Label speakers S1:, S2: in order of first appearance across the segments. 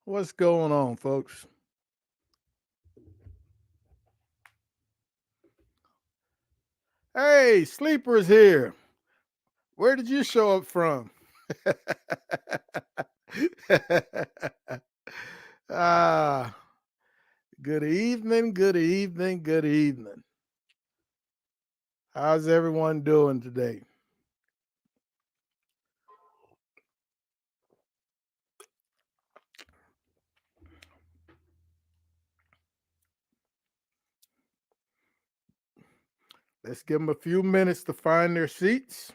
S1: What's going on, folks? Hey, Sleeper's here. Where did you show up from? ah, good evening, good evening, good evening. How's everyone doing today? Let's give them a few minutes to find their seats.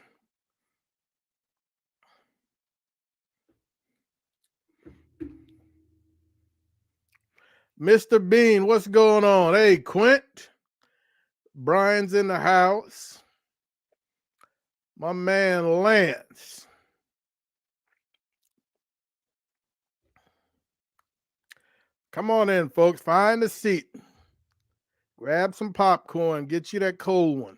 S1: Mr. Bean, what's going on? Hey, Quint. Brian's in the house. My man Lance. Come on in, folks. Find a seat. Grab some popcorn. Get you that cold one.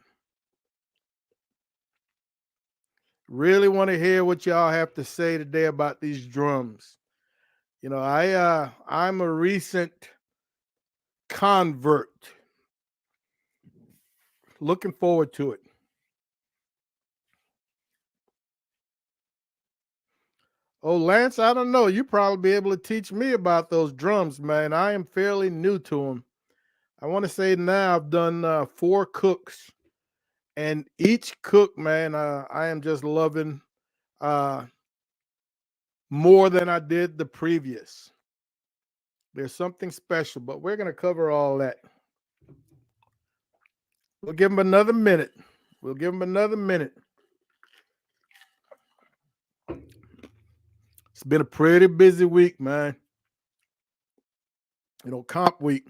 S1: Really want to hear what y'all have to say today about these drums. I'm a recent convert. Looking forward to it. Oh, Lance, I don't know. You probably be able to teach me about those drums, man. I am fairly new to them. I want to say now I've done 4 cooks, and each cook, man, I am just loving uh, more than I did the previous. There's something special, but we're going to cover all that. We'll give them another minute. We'll give them another minute. It's been a pretty busy week, man. Comp week.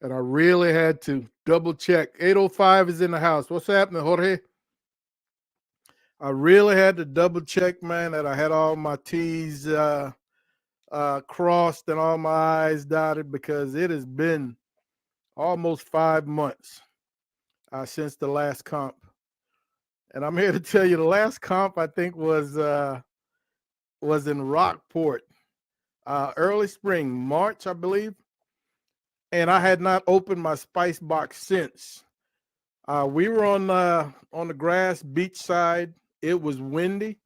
S1: And I really had to double check. 805 is in the house. What's happening, Jorge? I really had to double check, man, that I had all my T's crossed and all my I's dotted because it has been almost 5 months since the last comp. And I'm here to tell you the last comp I think was in Rockport, early spring, March, I believe. And I had not opened my spice box since. We were on the grass beachside. It was windy.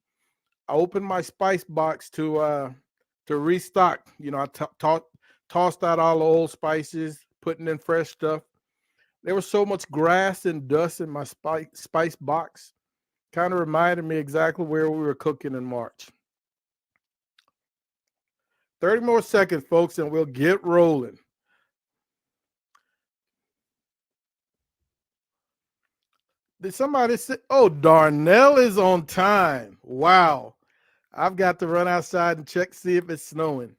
S1: I opened my spice box to restock. I tossed out all the old spices, putting in fresh stuff. There was so much grass and dust in my spice box. Kind of reminded me exactly where we were cooking in March. 30 more seconds, folks, and we'll get rolling. Did somebody say, oh, Darnell is on time? Wow. I've got to run outside and check, see if it's snowing.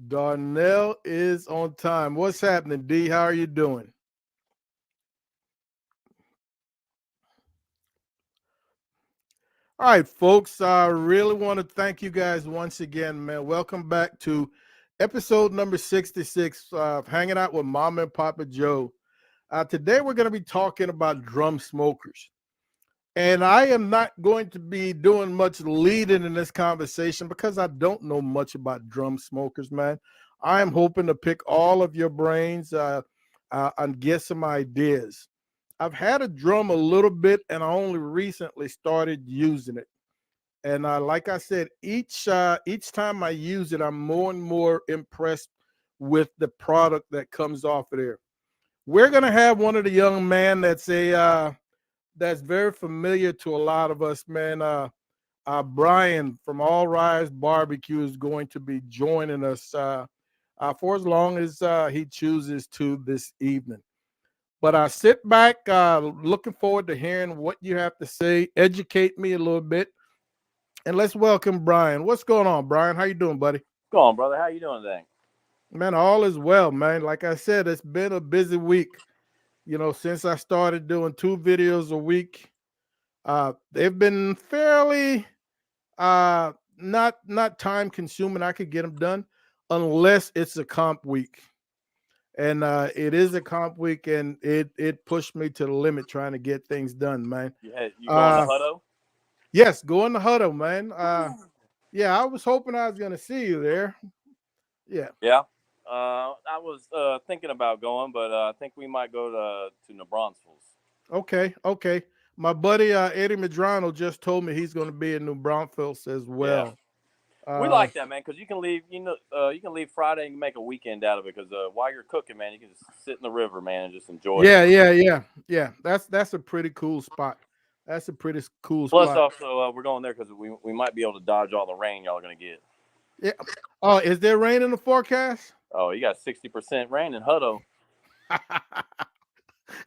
S1: Darnell is on time. What's happening, D? How are you doing? All right, folks. I really want to thank you guys once again, man. Welcome back to episode number 66 of Hanging Out with Mama and Papa Joe. Today, we're going to be talking about drum smokers. And I am not going to be doing much leading in this conversation because I don't know much about drum smokers, man. I am hoping to pick all of your brains and get some ideas. I've had a drum a little bit, and I only recently started using it. And like I said, each time I use it, I'm more and more impressed with the product that comes off of there. We're gonna have one of the young man that's very familiar to a lot of us, man. Brian from All Rise Barbecue is going to be joining us for as long as he chooses to this evening. But I sit back, looking forward to hearing what you have to say. Educate me a little bit, and let's welcome Brian. What's going on, Brian? How you doing, buddy?
S2: Go on, brother. How you doing today?
S1: Man, all is well, man. Like I said, it's been a busy week. Since I started doing 2 videos a week, they've been fairly not time consuming. I could get them done unless it's a comp week. And it is a comp week, and it pushed me to the limit trying to get things done, man.
S2: You going to Hutto?
S1: Yes, go in the huddle, man. Yeah, I was hoping I was gonna see you there. Yeah.
S2: Yeah. I was thinking about going, but I think we might go to New Braunfels.
S1: Okay. Okay. My buddy Eddie Madrano just told me he's going to be in New Braunfels as
S2: Yeah.
S1: well.
S2: We
S1: Uh,
S2: like that, man, because you can leave. You can leave Friday and make a weekend out of it. Because while you're cooking, man, you can just sit in the river, man, and just enjoy it.
S1: yeah. That's a pretty cool spot. That's a pretty cool
S2: Plus,
S1: spot.
S2: also, we're going there because we might be able to dodge all the rain y'all are gonna get.
S1: Yeah. Oh, is there rain in the forecast?
S2: Oh, you got 60% rain in Hutto.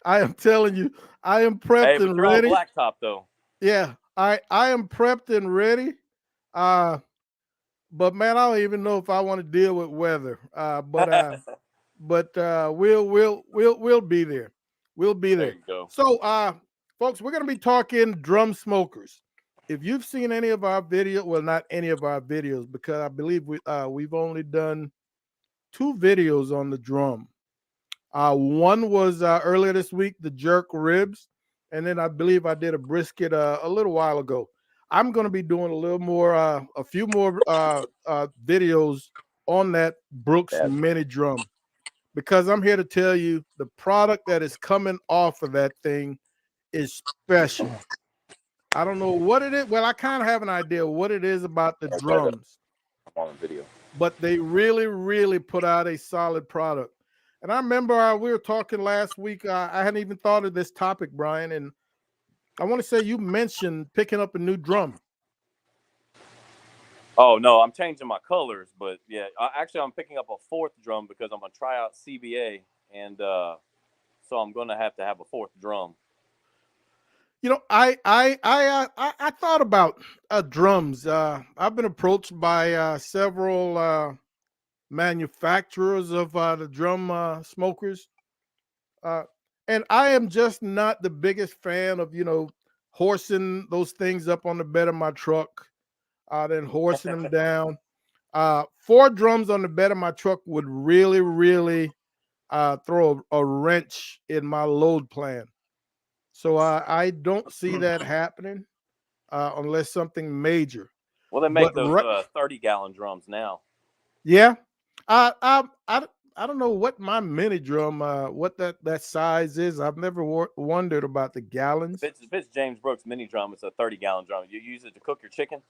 S1: I am telling you, I am
S2: Hey,
S1: prepped
S2: but
S1: and
S2: you're on
S1: ready.
S2: blacktop though.
S1: Yeah, I am prepped and ready. Uh, but man, I don't even know if I want to deal with weather. We'll be there. We'll be
S2: There
S1: there.
S2: you go.
S1: So folks, we're gonna be talking drum smokers. If you've seen any of our videos, well, not any of our videos, because I believe we've only done 2 videos on the drum. One was earlier this week, the jerk ribs, and then I believe I did a brisket a little while ago. I'm going to be doing a few more videos on that Brooks
S2: That's
S1: mini drum because I'm here to tell you the product that is coming off of that thing is special. I don't know what it is. Well, I kind of have an idea what it is about the
S2: better.
S1: drums,
S2: I'm on video.
S1: but they really, really put out a solid product. And I remember we were talking last week. I hadn't even thought of this topic, Brian. And I want to say you mentioned picking up a new drum.
S2: Oh no, I'm changing my colors, but yeah, actually I'm picking up a fourth drum because I'm gonna try out CBA, and so I'm gonna have to have a fourth drum.
S1: You know, I thought about drums. I've been approached by several manufacturers of the drum smokers, uh, and I am just not the biggest fan of horsing those things up on the bed of my truck, then horsing them down. 4 drums on the bed of my truck would really, really throw a wrench in my load plan. So I don't see that happening unless something major.
S2: Well, they
S1: But
S2: make those 30-gallon drums now.
S1: yeah, I don't know what my mini drum, what that size is. I've never wondered about the gallons.
S2: If it's James Brooks mini drum, it's a 30-gallon drum. You use it to cook your chicken.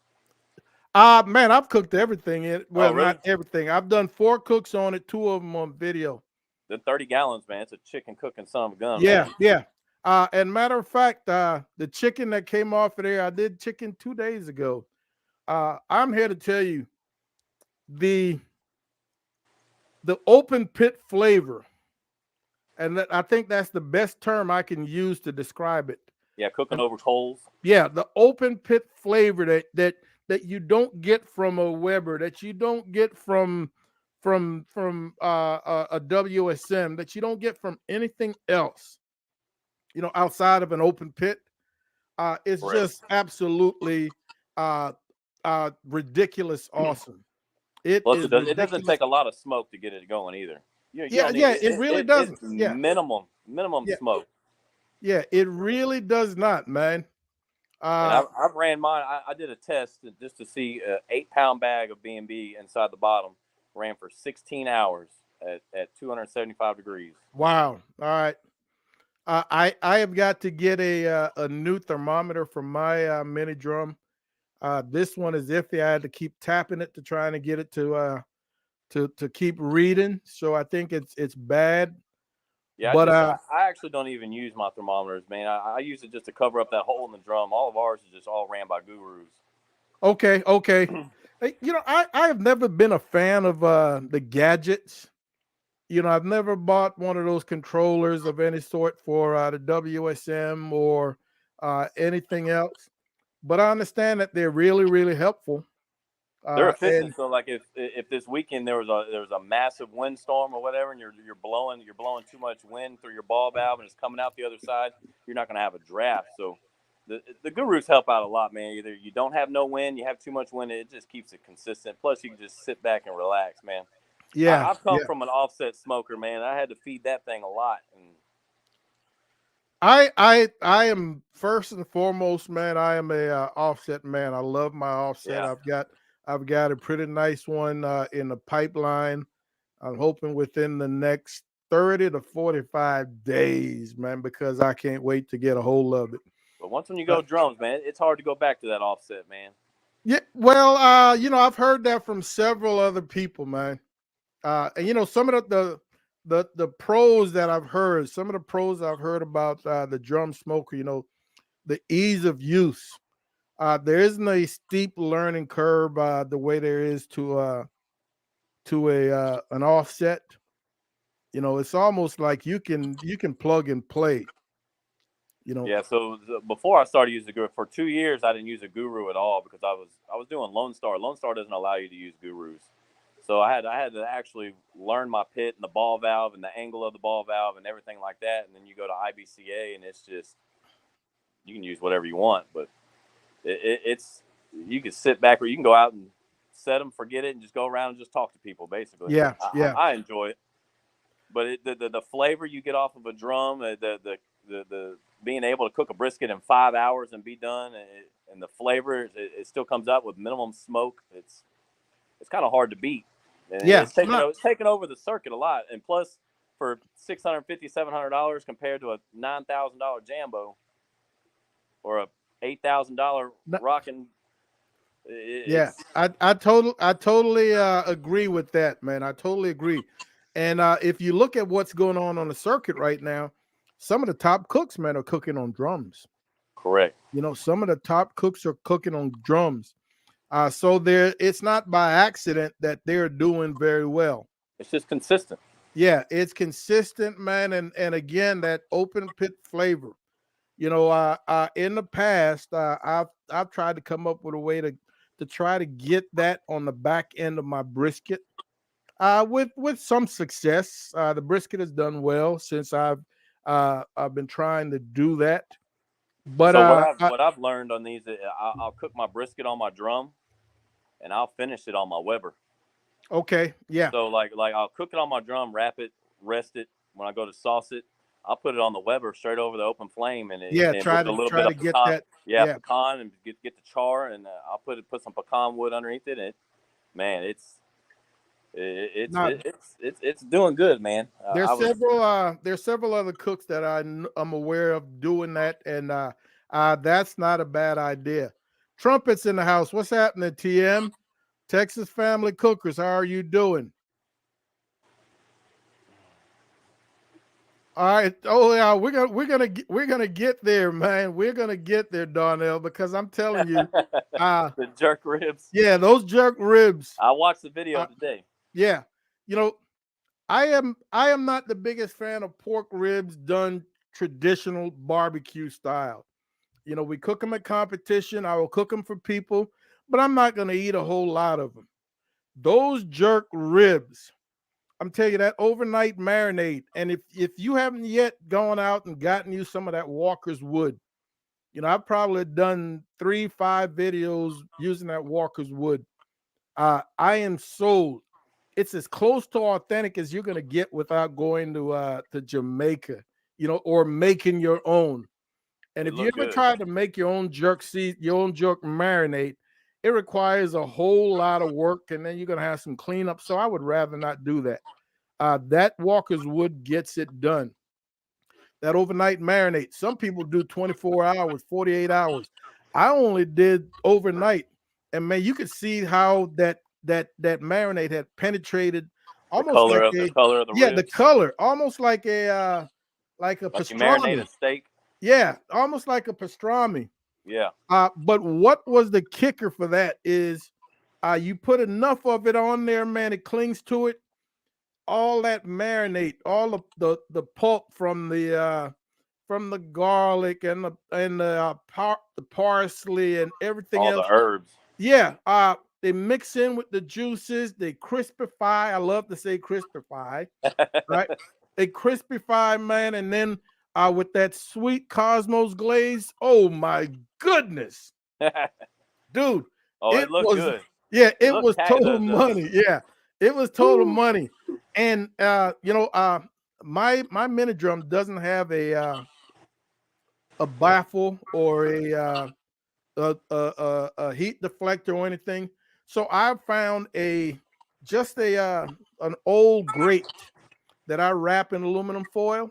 S1: Man, I've cooked everything in it.
S2: Oh,
S1: Well,
S2: really?
S1: not everything. I've done 4 cooks on it, 2 of them on video.
S2: The 30 gallons, man. It's a chicken cooking son of a gun,
S1: Yeah,
S2: man.
S1: yeah. And matter of fact, the chicken that came off of there, I did chicken 2 days ago. I'm here to tell you the open pit flavor, and I think that's the best term I can use to describe it.
S2: Yeah, cooking
S1: And
S2: over coals.
S1: yeah, the open pit flavor that you don't get from a Weber, that you don't get from a WSM, that you don't get from anything else, outside of an open pit. It's
S2: Correct.
S1: just absolutely uh, ridiculous awesome. It
S2: Plus,
S1: is
S2: it doesn't
S1: ridiculous.
S2: take a lot of smoke to get it going either. You
S1: Yeah,
S2: don't need
S1: yeah, it really
S2: it's
S1: doesn't. Yeah,
S2: minimum
S1: yeah,
S2: smoke.
S1: yeah, it really does not, man.
S2: And
S1: Uh,
S2: I've ran mine. I did a test just to see an 8 pound bag of B&B inside the bottom. Ran for 16 hours at 275 degrees.
S1: wow. All right. I have got to get a new thermometer for my mini drum. This one is iffy. I had to keep tapping it to try and get it to keep reading. So I think it's bad.
S2: Yeah,
S1: But
S2: I actually don't even use my thermometers, man. I use it just to cover up that hole in the drum. All of ours is just all ran by gurus.
S1: okay. Hey, I have never been a fan of the gadgets. I've never bought one of those controllers of any sort for the WSM or anything else. But I understand that they're really, really helpful.
S2: They're
S1: And
S2: efficient. So like if this weekend there was a massive windstorm or whatever, and you're blowing too much wind through your ball valve and it's coming out the other side, you're not going to have a draft. So the gurus help out a lot, man. Either you don't have no wind, you have too much wind, it just keeps it consistent. Plus you can just sit back and relax, man.
S1: yeah,
S2: I've come
S1: yeah.
S2: from an offset smoker, man. I had to feed that thing a lot, and
S1: I am first and foremost, man. I am a offset man. I love my offset.
S2: yeah,
S1: I've got a pretty nice one in the pipeline. I'm hoping within the next 30 to 45 days, man, because I can't wait to get a hold of it.
S2: But once when you
S1: Uh,
S2: go drums, man, it's hard to go back to that offset, man.
S1: yeah, well, I've heard that from several other people, man. And some of the pros that I've heard, some of the pros I've heard about the drum smoker, the ease of use. There isn't a steep learning curve the way there is to a an offset. It's almost like you can plug and play. You know,
S2: Yeah. So before I started using the Guru, for 2 years I didn't use a Guru at all because I was doing Lone Star. Lone Star doesn't allow you to use Gurus. So I had to actually learn my pit and the ball valve and the angle of the ball valve and everything like that. And then you go to IBCA and it's just you can use whatever you want, but it's you can sit back or you can go out and set them, forget it, and just go around and just talk to people. Basically,
S1: yeah,
S2: I,
S1: yeah,
S2: I enjoy it, but the flavor you get off of a drum, the being able to cook a brisket in 5 hours and be done, and the flavor it still comes out with minimum smoke. It's kind of hard to beat, and
S1: yeah.
S2: it's taken over the circuit a lot. And plus, for $650, $700 compared to a $9,000 Jambo or a $8,000
S1: No,
S2: rocking,
S1: yeah,
S2: it's
S1: I totally agree with that, man. I totally agree. And if you look at what's going on the circuit right now, some of the top cooks, man, are cooking on drums.
S2: correct.
S1: Some of the top cooks are cooking on drums. So it's not by accident that they're doing very well.
S2: It's just consistent.
S1: Yeah, it's consistent, man, and again that open pit flavor. In the past, I've tried to come up with a way to try to get that on the back end of my brisket. With some success. The brisket has done well since I've been trying to do that. But
S2: So what I've learned on these, I'll cook my brisket on my drum, and I'll finish it on my Weber.
S1: okay, yeah,
S2: So like I'll cook it on my drum, wrap it, rest it. When I go to sauce it, I'll put it on the Weber straight over the open flame,
S1: yeah.
S2: and
S1: Try
S2: with a
S1: to
S2: little
S1: try
S2: bit
S1: to
S2: of
S1: get
S2: pecan,
S1: that.
S2: yeah,
S1: Yeah,
S2: pecan, and get the char, and I'll put some pecan wood underneath it. And man,
S1: not
S2: it's doing good, man. I was
S1: there's several other cooks that I'm aware of doing that, and that's not a bad idea. Trumpets in the house. What's happening, TM? Texas Family Cookers. How are you doing? All right. Oh yeah, we're gonna get there, man. We're gonna get there, Darnell, because I'm telling you, uh,
S2: the jerk ribs.
S1: yeah, those jerk ribs.
S2: I watched the video
S1: Uh,
S2: today.
S1: yeah, you know, I am not the biggest fan of pork ribs done traditional barbecue style. We cook them at competition. I will cook them for people, but I'm not gonna eat a whole lot of them. Those jerk ribs. I'm telling you that overnight marinade. And if you haven't yet gone out and gotten you some of that Walker's wood, I've probably done 3, 5 videos using that Walker's wood. I am sold. It's as close to authentic as you're gonna get without going to Jamaica, or making your own. And
S2: It
S1: if you
S2: looked
S1: ever
S2: good.
S1: try to make your own jerk marinade, it requires a whole lot of work, and then you're gonna have some cleanup. So I would rather not do that. That Walker's Wood gets it done. That overnight marinade. Some people do 24 hours, 48 hours. I only did overnight, and man, you could see how that marinade had penetrated, almost like
S2: The
S1: a
S2: color of the
S1: yeah, the
S2: ribs,
S1: color, almost like a
S2: like you marinate a
S1: pastrami.
S2: steak.
S1: Yeah, almost like a pastrami.
S2: Yeah,
S1: But what was the kicker for that is you put enough of it on there, man, it clings to it. All that marinade, all of the pulp from the garlic and the parsley and everything
S2: all the
S1: else.
S2: herbs.
S1: Yeah, they mix in with the juices. They crispify. I love to say crispify, right? They crispify, man, and then with that sweet Cosmos glaze. Oh my goodness, dude!
S2: Oh,
S1: It
S2: it looked
S1: was
S2: good.
S1: yeah,
S2: It
S1: it
S2: looked
S1: was total
S2: the
S1: money. Yeah, it was total
S2: whew.
S1: money. And my mini drum doesn't have a baffle or a heat deflector or anything. So I found just an old grate that I wrap in aluminum foil.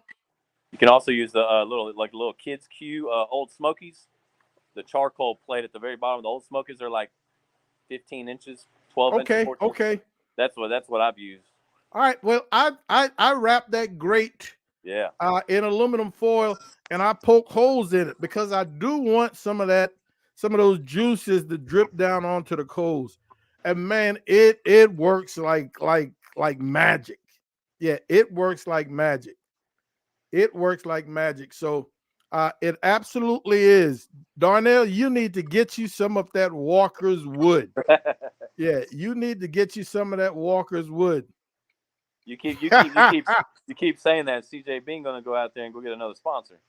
S2: You can also use the little kids cue old Smokies. The charcoal plate at the very bottom of the old Smokies are like 15 inches, 12 inches,
S1: Okay,
S2: 14.
S1: okay.
S2: That's what I've used.
S1: All right. Well, I wrap that grate
S2: Yeah.
S1: in aluminum foil, and I poke holes in it because I do want some of those juices to drip down onto the coals. And man, it works like magic. Yeah, it works like magic. It works like magic. So it absolutely is. Darnell, you need to get you some of that Walker's wood. Yeah, you need to get you some of that Walker's wood.
S2: You keep saying that. CJ Bean gonna go out there and go get another sponsor.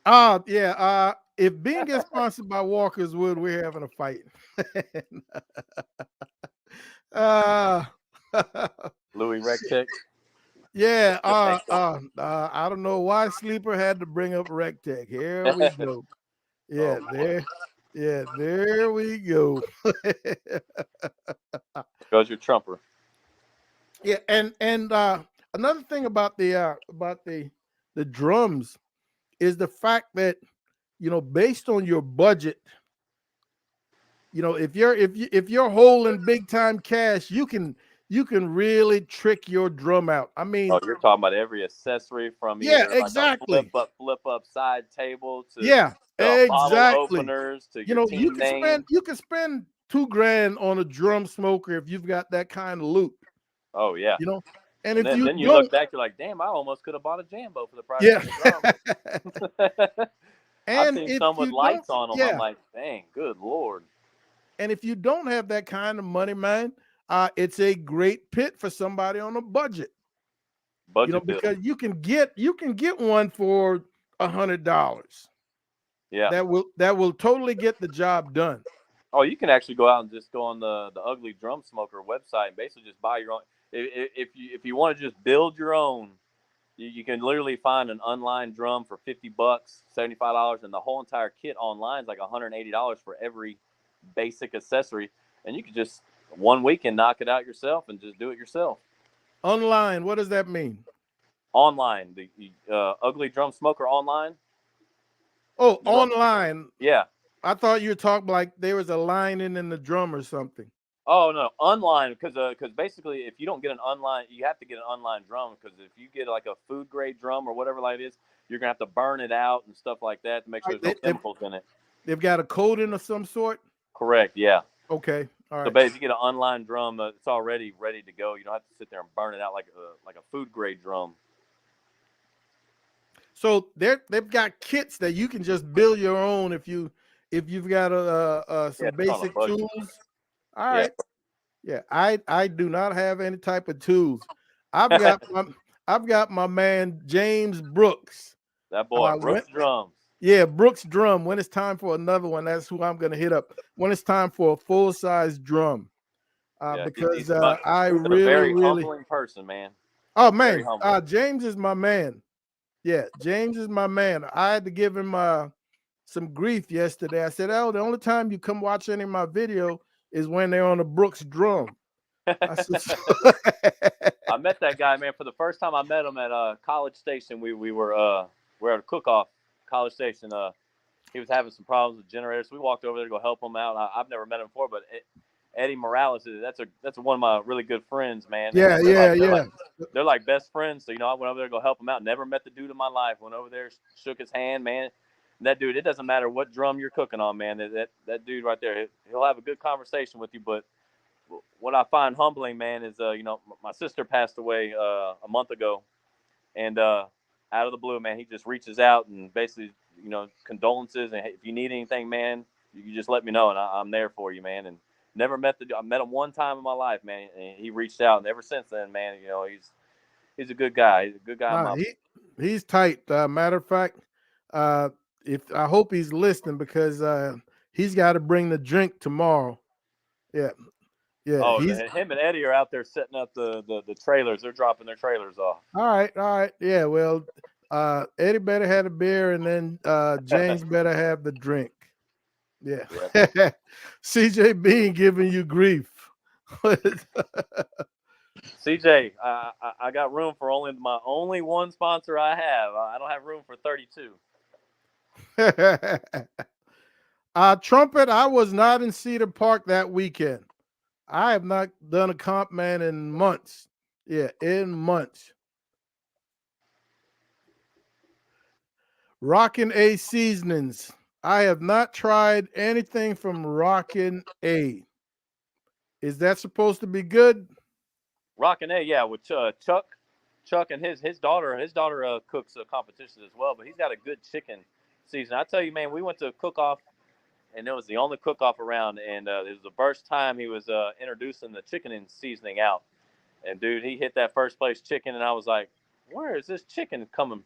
S1: Yeah. If Bean gets sponsored by Walker's Wood, we're having a fight. uh,
S2: Louis Rectech.
S1: yeah. I don't know why Sleeper had to bring up Rectech. Here we go. Yeah,
S2: Oh,
S1: there. Yeah, there we go.
S2: goes your trumper.
S1: Yeah, and another thing about the drums is the fact that based on your budget, if you're holding big time cash, you can really trick your drum out. I
S2: Oh,
S1: mean,
S2: you're talking about every accessory from
S1: yeah,
S2: either like a
S1: exactly.
S2: flip up side table
S1: Yeah,
S2: to bottle
S1: exactly.
S2: openers to your
S1: You
S2: team
S1: can
S2: name.
S1: spend $2,000 on a drum smoker if you've got that kind of loot.
S2: Oh yeah.
S1: You know, and
S2: And
S1: if you
S2: then you
S1: don't,
S2: look back, you're like, damn, I almost could have bought a Jambo for the price
S1: yeah,
S2: of the drum. I've
S1: and
S2: seen
S1: if
S2: some with
S1: you don't,
S2: lights on them. I'm
S1: yeah,
S2: like, dang, good lord.
S1: and if you don't have that kind of money, man, it's a great pit for somebody on a budget.
S2: Budget bill.
S1: Because you can get one for $100
S2: Yeah.
S1: that will totally get the job done.
S2: Oh, you can actually go out and just go on the Ugly Drum Smoker website and basically just buy your own. If you want to just build your own, you can literally find an online drum for $50, $75, and the whole entire kit online is like $180 for every basic accessory, and you can just one weekend knock it out yourself and just do it yourself.
S1: Online, what does that mean?
S2: Online, the Ugly Drum Smoker online.
S1: Oh,
S2: Drum,
S1: online.
S2: yeah.
S1: I thought you were talking like there was a lining in the drum or something.
S2: Oh no, online because basically if you don't get an online, you have to get an online drum because if you get like a food grade drum or whatever like it is, you're gonna have to burn it out and stuff like that to make sure
S1: Right,
S2: there's no chemicals in it.
S1: They've got a coating of some sort.
S2: Correct. Yeah.
S1: Okay, all
S2: So
S1: right.
S2: basically, you get an online drum, it's already ready to go. You don't have to sit there and burn it out like a food grade drum.
S1: So they've got kits that you can just build your own if you've got
S2: Yeah,
S1: some
S2: it's on a
S1: basic
S2: budget.
S1: tools. All
S2: Yeah.
S1: right. Yeah, I do not have any type of tools. I've got my I've got my man James Brooks.
S2: That boy
S1: When,
S2: Brooks drums.
S1: yeah, Brooks drum. When it's time for another one, that's who I'm gonna hit up. When it's time for a full size drum,
S2: Yeah,
S1: because I
S2: he's a
S1: really,
S2: very
S1: really.
S2: humbling person, man.
S1: Oh
S2: Very
S1: man,
S2: humbling.
S1: James is my man. Yeah, James is my man. I had to give him some grief yesterday. I said, "Oh, the only time you come watch any of my video is when they're on the Brooks drum." I said,
S2: I met that guy, man, for the first time. I met him at College Station. We were at a cook off College Station. He was having some problems with generators. So we walked over there to go help him out. I've never met him before, but Eddie Morales that's one of my really good friends, man.
S1: yeah,
S2: And
S1: yeah, yeah.
S2: they're like best friends. So I went over there to go help him out. Never met the dude in my life. Went over there, shook his hand, man. And that dude, it doesn't matter what drum you're cooking on, man. That dude right there, he'll have a good conversation with you. But what I find humbling, man, is my sister passed away a month ago, and out of the blue, man, he just reaches out and basically, condolences, and hey, if you need anything, man, you just let me know, and I'm there for you, man. And I met him one time in my life, man, and he reached out, and ever since then, man, he's a good guy. He's a good guy.
S1: He's tight. Matter of fact, if I hope he's listening because he's got to bring the drink tomorrow. Yeah, yeah.
S2: Oh,
S1: He's
S2: him and Eddie are out there setting up the trailers. They're dropping their trailers off.
S1: all right. All right. Yeah. Well, Eddie better have a beer, and then James better have the drink. Yeah.
S2: Yeah.
S1: CJ Bean giving you grief.
S2: CJ, I got room for only my only one sponsor I have. I don't have room for 32.
S1: Trumpet, I was not in Cedar Park that weekend. I have not done a comp, man, in months. Yeah, in months. Rockin' A seasonings. I have not tried anything from Rockin' A. Is that supposed to be good?
S2: Rockin' A, yeah, with Chuck and his daughter cooks competitions as well, but he's got a good chicken season. I tell you, man, we went to a cook off, and it was the only cook off around, and it was the first time he was introducing the chicken and seasoning out. And dude, he hit that first place chicken, and I was like, "Where is this chicken coming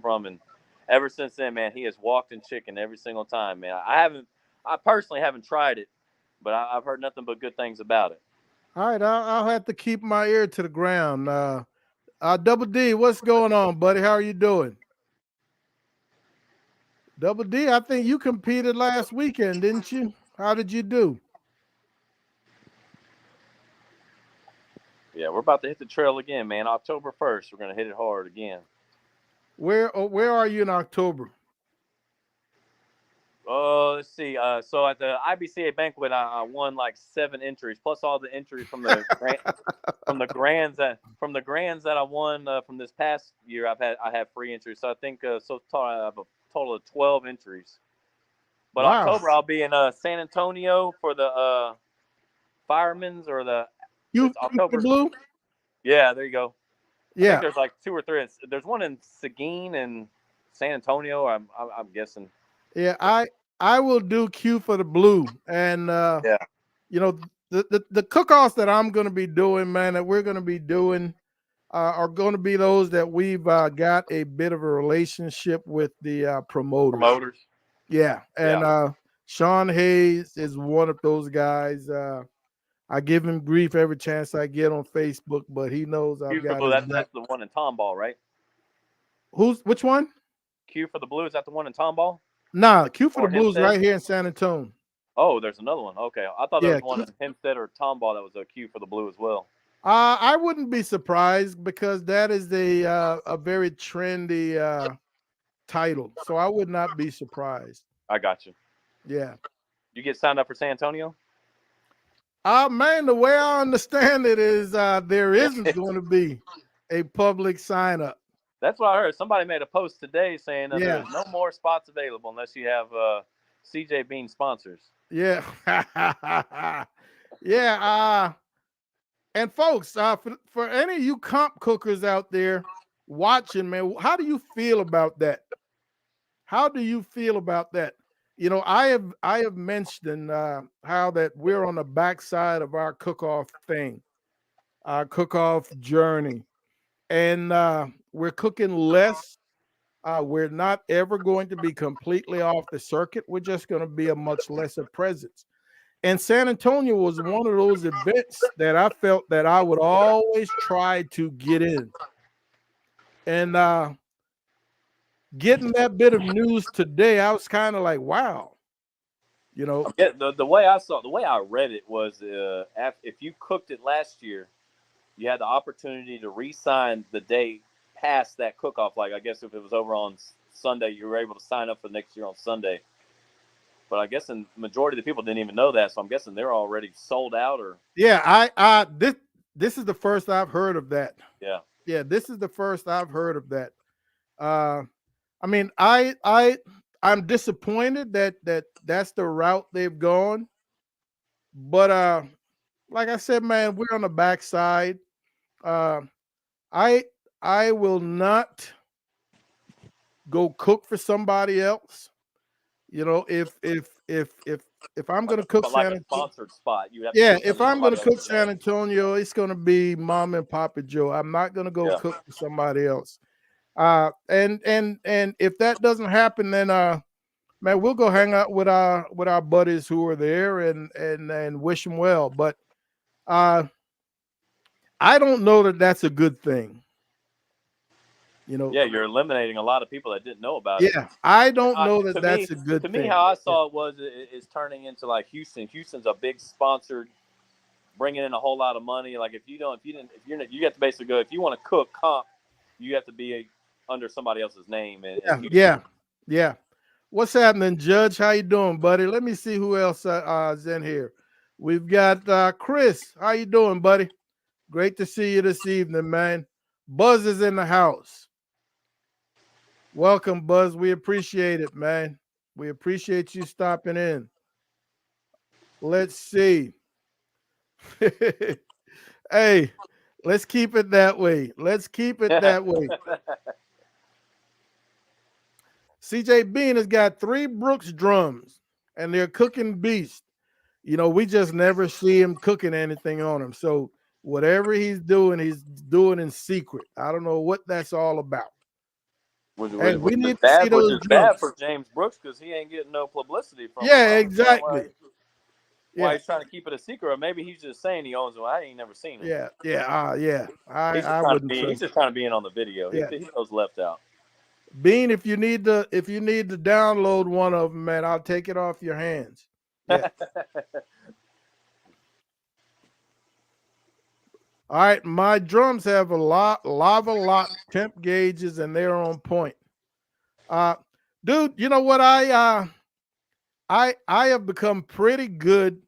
S2: from?" And ever since then, man, he has walked in chicken every single time, man. I personally haven't tried it, but I've heard nothing but good things about it.
S1: All right, I'll have to keep my ear to the ground. Double D, what's going on, buddy? How are you doing? Double D, I think you competed last weekend, didn't you? How did you do?
S2: Yeah, we're about to hit the trail again, man. October 1st, we're gonna hit it hard again.
S1: Where are you in October?
S2: Let's see. So at the IBCA banquet, I won like 7 entries, plus all the entries from the grands that I won from this past year. I have free entries, so I think so far I have a total of 12 entries. But
S1: Wow.
S2: October I'll be in San Antonio for the firemen's or the
S1: You
S2: it's
S1: for the
S2: October.
S1: blue?
S2: Yeah, there you go. I think
S1: Yeah.
S2: there's like two or three. There's one in Seguin and San Antonio. I'm guessing.
S1: Yeah, I will do Q for the blue. And
S2: Yeah.
S1: you know, the cook-offs that I'm gonna be doing, man, that we're gonna be doing are going to be those that we've got a bit of a relationship with the promoters.
S2: Promoters.
S1: Yeah,
S2: Yeah.
S1: and Sean Hayes is one of those guys. I give him grief every chance I get on Facebook, but he knows I've
S2: Q for
S1: got
S2: blue.
S1: his
S2: That's
S1: back.
S2: the one in Tomball, right?
S1: Who's which one?
S2: Q for the blue. Is that the one in Tomball
S1: Nah, Q for the
S2: or
S1: Blues
S2: Hempstead?
S1: right here in San Antonio.
S2: Oh, there's another one. Okay, I thought there
S1: Yeah,
S2: was one in Hempstead or Tomball that was a Q for the blue as well.
S1: I wouldn't be surprised because that is a very trendy title, so I would not be surprised.
S2: I got you.
S1: Yeah.
S2: You get signed up for San Antonio?
S1: Man, the way I understand it is there isn't
S2: Yeah.
S1: going to be a public sign up.
S2: That's what I heard. Somebody made a post today saying that
S1: Yeah,
S2: there's no more spots available unless you have CJ Bean sponsors.
S1: yeah, yeah. And folks, for any of you comp cookers out there watching, man, how do you feel about that? How do you feel about that? You know, I have mentioned how that we're on the backside of our cook-off thing, our cook-off journey, and we're cooking less. We're not ever going to be completely off the circuit. We're just going to be a much lesser presence. And San Antonio was one of those events that I felt that I would always try to get in. And getting that bit of news today, I was kind of like, wow, you know,
S2: Yeah, the way I read it was if you cooked it last year, you had the opportunity to re-sign the day past that cook-off. Like I guess if it was over on Sunday, you were able to sign up for next year on Sunday. But I guess the majority of the people didn't even know that, so I'm guessing they're already sold out. Or
S1: yeah, this is the first I've heard of that.
S2: yeah,
S1: Yeah, this is the first I've heard of that. Uh, I mean, I'm disappointed that's the route they've gone. But like I said, man, we're on the backside. Uh, I I will not go cook for somebody else. You know, if I'm
S2: like
S1: gonna
S2: a
S1: cook
S2: but like
S1: San
S2: a
S1: Antonio,
S2: sponsored spot, you have to
S1: yeah,
S2: cook
S1: if
S2: under
S1: I'm gonna
S2: somebody
S1: cook
S2: else's
S1: San
S2: name.
S1: Antonio, it's gonna be Mom and Papa Joe. I'm not gonna go
S2: Yeah,
S1: cook for somebody else. And if that doesn't happen, then man, we'll go hang out with our buddies who are there and wish them well. But uh, I don't know that that's a good thing. You know,
S2: yeah, you're eliminating a lot of people that didn't know about it.
S1: yeah, I don't
S2: I,
S1: know that
S2: to
S1: that's
S2: me,
S1: a good
S2: to me,
S1: thing.
S2: how I
S1: Yeah,
S2: saw it was it's turning into like Houston. Houston's a big sponsored bringing in a whole lot of money. Like if you have to basically go. If you want to cook comp, you have to be under somebody else's name.
S1: Yeah. What's happening, Judge? How you doing, buddy? Let me see who else is in here. We've got Chris. How you doing, buddy? Great to see you this evening, man. Buzz is in the house. Welcome, Buzz. We appreciate it, man. We appreciate you stopping in. Let's see. Hey, let's keep it that way. Let's keep it that way. CJ Bean has got 3 Brooks drums, and they're cooking beast. You know, we just never see him cooking anything on them. So whatever he's doing in secret. I don't know what that's all about. Hey, we need to see
S2: which
S1: those
S2: is
S1: drums.
S2: bad for James Brooks because he ain't getting no publicity from
S1: Yeah,
S2: him.
S1: exactly.
S2: Why he's trying to keep it a secret, or maybe he's just saying he owns them. I ain't never seen him.
S1: Yeah. I wouldn't.
S2: He's just trying to be in on the video.
S1: Yeah.
S2: He goes left out.
S1: Bean, if you need to download one of them, man, I'll take it off your hands. Yeah. All right, my drums have a lava lock temp gauges, and they're on point. Dude, you know what? I have become pretty good.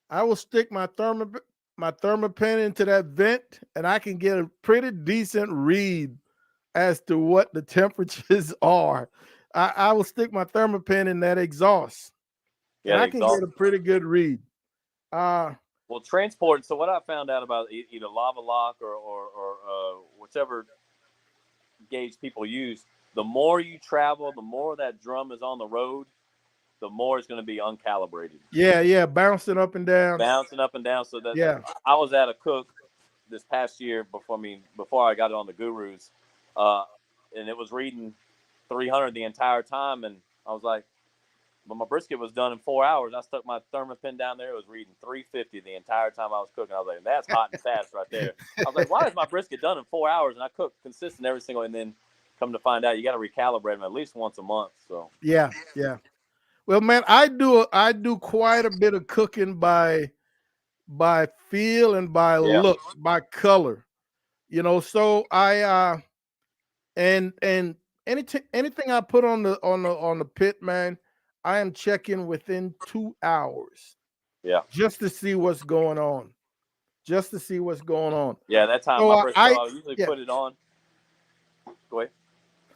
S1: I will stick my thermopen into that vent, and I can get a pretty decent read as to what the temperatures are. I will stick my thermopen in that exhaust, and I can get a pretty good read.
S2: Well, transport. So what I found out about either lava lock or whichever gauge people use, the more you travel, the more that drum is on the road, the more it's going to be uncalibrated.
S1: Yeah, bouncing up and down.
S2: So I was at a cook this past year before I got it on the Gurus, and it was reading 300 the entire time, and I was like, but my brisket was done in 4 hours. I stuck my thermopen down there. It was reading 350 the entire time I was cooking. I was like, that's hot and fast right there. I was like, why is my brisket done in 4 hours? And I cook consistent every single, and then come to find out you got to recalibrate them at least once a month. So
S1: yeah. Well, man, I do quite a bit of cooking by feel and by look, by color. You know, so I and anything I put on the pit, man, I am checking within 2 hours.
S2: Yeah.
S1: Just to see what's going on. Yeah,
S2: that time
S1: so
S2: my brisket, I usually put it on. Go ahead.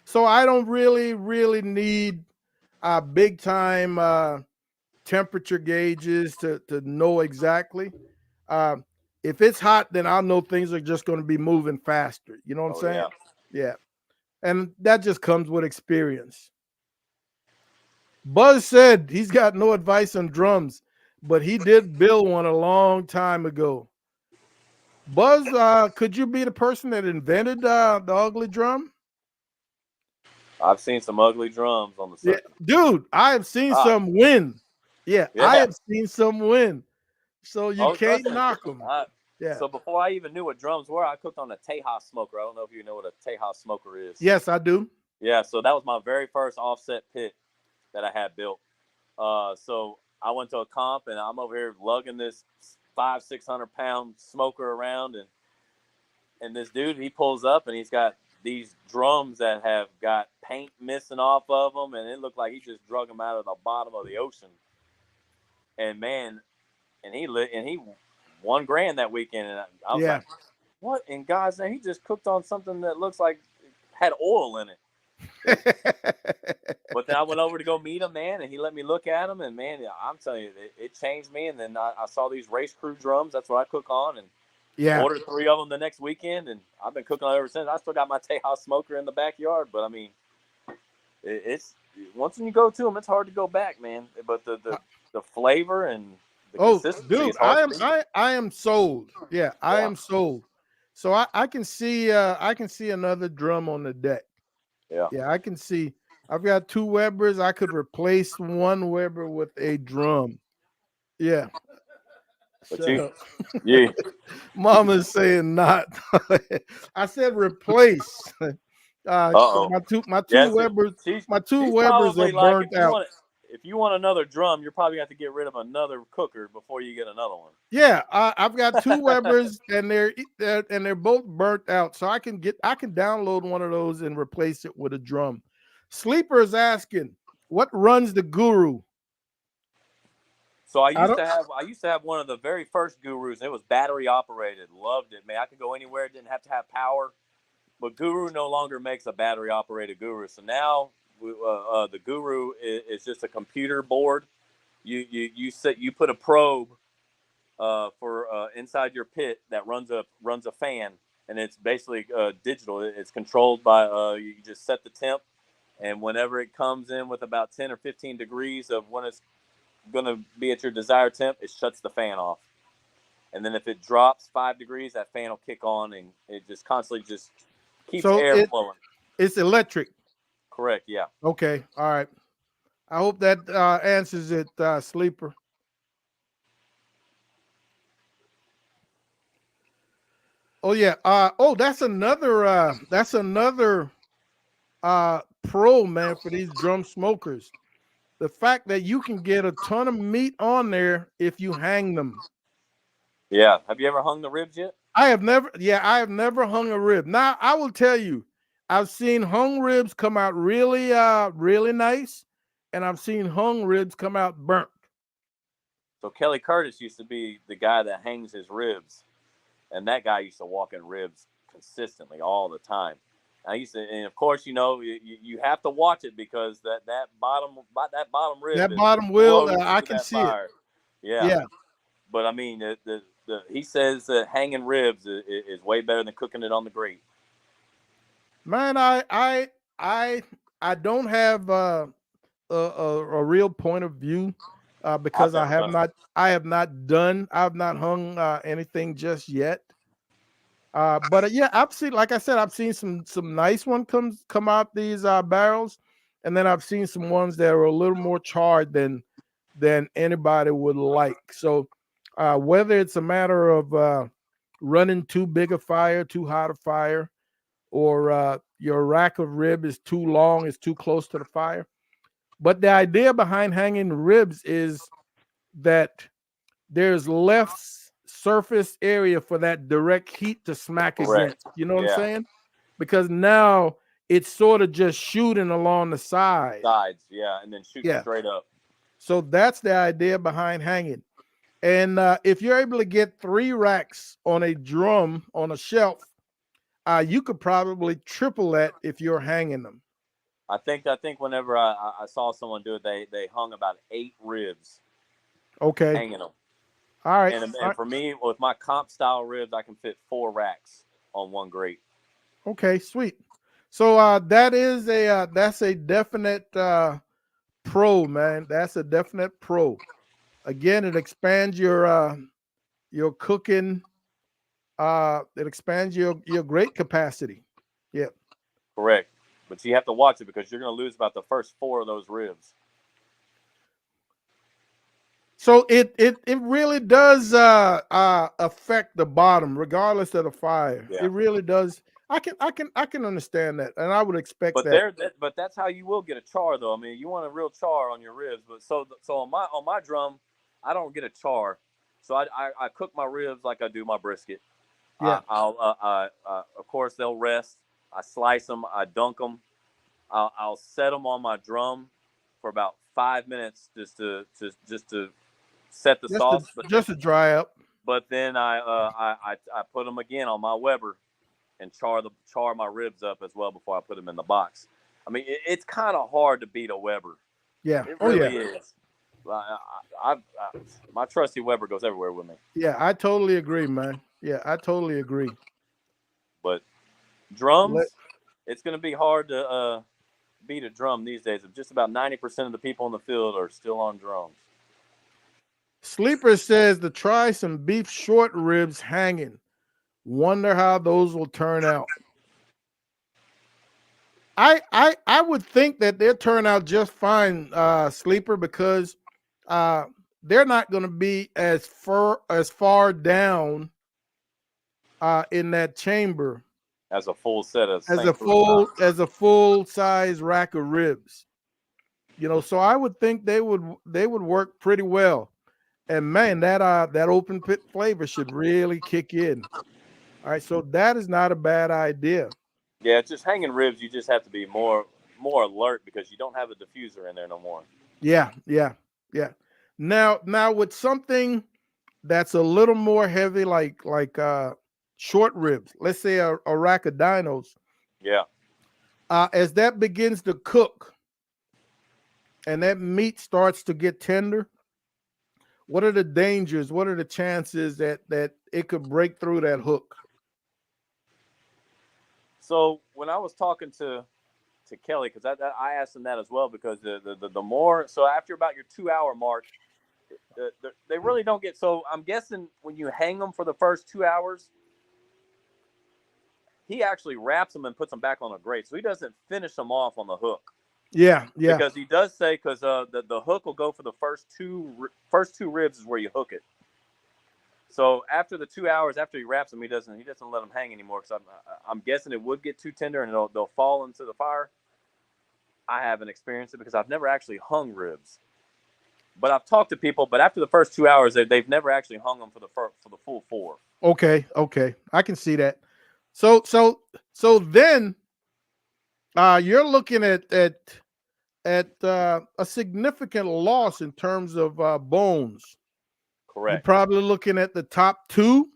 S1: So I don't really need big time temperature gauges to know exactly. If it's hot, then I'll know things are just going to be moving faster. You know what I'm saying? Yeah. And that just comes with experience. Buzz said he's got no advice on drums, but he did build one a long time ago. Buzz, could you be the person that invented the ugly drum?
S2: I've seen some ugly drums on the circuit.
S1: Yeah, dude, I have seen some win. Yeah, I have seen some win. So you can't knock them.
S2: So before I even knew what drums were, I cooked on a Tejas smoker. I don't know if you know what a Tejas smoker is.
S1: Yes, I do.
S2: Yeah, so that was my very first offset pit that I had built. So I went to a comp, and I'm over here lugging this 500-600 pound smoker around, and this dude, he pulls up, and he's got these drums that have got paint missing off of them, and it looked like he just drug them out of the bottom of the ocean. And man, and he won $1,000 that weekend, and I was like, "What in God's name?" He just cooked on something that looks like it had oil in it. But then I went over to go meet him, man, and he let me look at him, and man, I'm telling you, it changed me. And then I saw these race crew drums. That's what I cook on, and ordered 3 of them the next weekend, and I've been cooking on ever since. I still got my Tejas smoker in the backyard, but I mean, it's once when you go to them, it's hard to go back, man. But the flavor and the consistency,
S1: dude, I am sold. Yeah, I am sold. So I can see another drum on the deck. Yeah, I can see. I've got 2 Webers. I could replace 1 Weber with a drum. Yeah. Mama's saying not. I said replace. My two Webers are burnt out.
S2: if you want another drum, you're probably going to have to get rid of another cooker before you get another one.
S1: Yeah, I've got two Webers, and they're both burnt out. So I can download one of those and replace it with a drum. Sleeper is asking, what runs the Guru?
S2: So I
S1: I
S2: used
S1: don't.
S2: to have one of the very first Gurus. It was battery operated. Loved it, man. I could go anywhere. Didn't have to have power. But Guru no longer makes a battery operated Guru. So now the Guru is just a computer board. You put a probe for inside your pit that runs a fan, and it's basically digital. It's controlled by you just set the temp, and whenever it comes in with about 10 or 15 degrees of when it's going to be at your desired temp, it shuts the fan off. And then if it drops 5 degrees, that fan will kick on, and it just constantly just keeps
S1: So
S2: air flowing.
S1: it's electric.
S2: Correct. Yeah.
S1: Okay. All right. I hope that answers it, Sleeper. Oh yeah. That's another pro, man, for these drum smokers. The fact that you can get a ton of meat on there if you hang them.
S2: Yeah. Have you ever hung the ribs yet?
S1: I have never hung a rib. Now I will tell you, I've seen hung ribs come out really really nice, and I've seen hung ribs come out burnt.
S2: So Kelly Curtis used to be the guy that hangs his ribs, and that guy used to walk in ribs consistently all the time. And of course, you have to watch it because that bottom rib
S1: That
S2: is
S1: bottom wheel,
S2: close
S1: I
S2: to
S1: can
S2: that
S1: see it.
S2: fire. Yeah.
S1: Yeah,
S2: But I mean, he says that hanging ribs is way better than cooking it on the grate.
S1: man, I don't have a real point of view
S2: I've
S1: because
S2: never done it.
S1: I have not hung anything just yet. But yeah, like I said, I've seen some nice ones come out these barrels, and then I've seen some ones that are a little more charred than anybody would like. So whether it's a matter of running too big a fire, too hot a fire, or your rack of rib is too long, it's too close to the fire. But the idea behind hanging ribs is that there's less surface area for that direct heat to smack
S2: Correct.
S1: against. You know what I'm
S2: Yeah.
S1: saying? Because now it's sort of just shooting along the side.
S2: Sides. Yeah, and then shoot
S1: Yeah.
S2: straight up.
S1: So that's the idea behind hanging. And if you're able to get 3 racks on a drum on a shelf, you could probably triple that if you're hanging them.
S2: I think whenever I saw someone do it, they hung about 8 ribs.
S1: Okay.
S2: Hanging them.
S1: All right.
S2: And for me, with my comp style ribs, I can fit 4 racks on one grate.
S1: Okay, sweet. So that's a definite pro, man. That's a definite pro. Again, it expands your cooking. It expands your grate capacity. Yeah.
S2: Correct. But you have to watch it because you're going to lose about the first 4 of those ribs.
S1: So it really does affect the bottom, regardless of the fire.
S2: Yeah.
S1: It really does. I can understand that, and I would expect
S2: But
S1: that.
S2: but that's how you will get a char, though. I mean, you want a real char on your ribs. But so on my drum, I don't get a char. So I cook my ribs like I do my brisket.
S1: Yeah.
S2: Of course they'll rest. I slice them. I dunk them. I'll set them on my drum for about 5 minutes just to set the sauce.
S1: Just to dry up.
S2: But then I put them again on my Weber and char my ribs up as well before I put them in the box. I mean, it's kind of hard to beat a Weber.
S1: Yeah.
S2: It really is. My trusty Weber goes everywhere with me.
S1: Yeah, I totally agree, man. Yeah, I totally agree.
S2: But drums, it's going to be hard to beat a drum these days. Just about 90% of the people in the field are still on drums.
S1: Sleeper says to try some beef short ribs hanging. Wonder how those will turn out. I would think that they'll turn out just fine, Sleeper, because they're not going to be as far down in that chamber
S2: as a full set of
S1: as a full size rack of ribs. So I would think they would work pretty well. And man, that open pit flavor should really kick in. All right, so that is not a bad idea.
S2: Yeah, just hanging ribs. You just have to be more alert because you don't have a diffuser in there no more.
S1: Yeah, yeah, yeah. Now with something that's a little more heavy, like short ribs, let's say a rack of dinos,
S2: Yeah.
S1: as that begins to cook and that meat starts to get tender, what are the dangers? What are the chances that it could break through that hook?
S2: So when I was talking to Kelly, because I asked him that as well, because the more, so after about your 2 hour mark, they really don't get. So I'm guessing when you hang them for the first 2 hours, he actually wraps them and puts them back on a grate, so he doesn't finish them off on the hook.
S1: Yeah, yeah.
S2: Because he does say, because the hook will go for the first two ribs is where you hook it. So after the 2 hours, after he wraps them, he doesn't let them hang anymore, because I'm guessing it would get too tender and they'll fall into the fire. I haven't experienced it because I've never actually hung ribs, but I've talked to people. But after the first 2 hours, they've never actually hung them for the full four.
S1: Okay, okay. I can see that. So then you're looking at a significant loss in terms of bones. You're
S2: Correct.
S1: probably looking at the top two.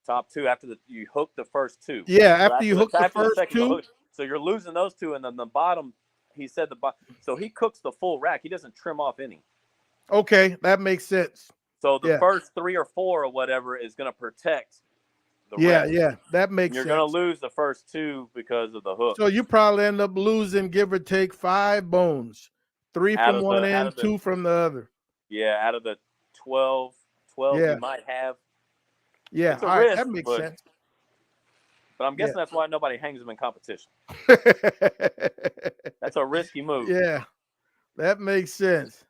S2: Top two after you hook the first two.
S1: Yeah,
S2: So
S1: after you hook the
S2: after the
S1: first
S2: second you
S1: two.
S2: hook, so you're losing those two, and then the bottom. He said so he cooks the full rack. He doesn't trim off any.
S1: Okay, that makes sense.
S2: So the
S1: Yeah,
S2: first 3 or 4 or whatever is going to protect the
S1: yeah,
S2: rest.
S1: yeah. That
S2: And
S1: makes
S2: you're going to
S1: sense.
S2: lose the first two because of the hook.
S1: So you probably end up losing, give or take, 5 bones, three
S2: Out
S1: from
S2: of
S1: one
S2: the out
S1: end,
S2: of the
S1: two from the other.
S2: yeah, out of the 12 you
S1: Yeah,
S2: might have.
S1: yeah.
S2: It's a
S1: All right,
S2: risk,
S1: that makes
S2: but
S1: sense.
S2: I'm
S1: Yeah.
S2: guessing that's why nobody hangs them in competition. That's a risky move.
S1: Yeah, that makes sense.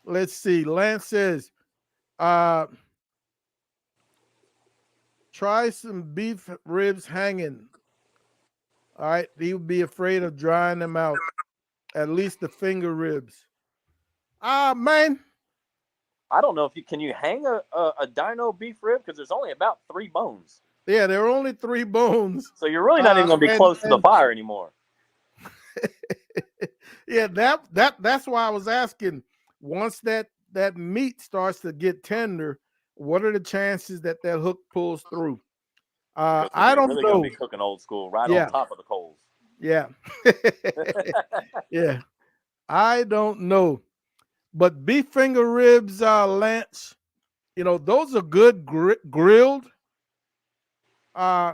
S1: Let's see. Lance says, uh, try some beef ribs hanging. All right. He would be afraid of drying them out. At least the finger ribs. Man.
S2: I don't know if you can hang a dino beef rib, because there's only about 3 bones.
S1: Yeah, there are only 3 bones.
S2: So you're really not even going to be
S1: And
S2: close to the fire anymore.
S1: yeah, that's why I was asking. Once that meat starts to get tender, what are the chances that hook pulls through?
S2: Because then
S1: I
S2: you're
S1: don't
S2: really going to
S1: know.
S2: be cooking old school right on
S1: Yeah,
S2: top of the coals.
S1: yeah, yeah. I don't know, but beef finger ribs, Lance. Those are good grilled. Uh,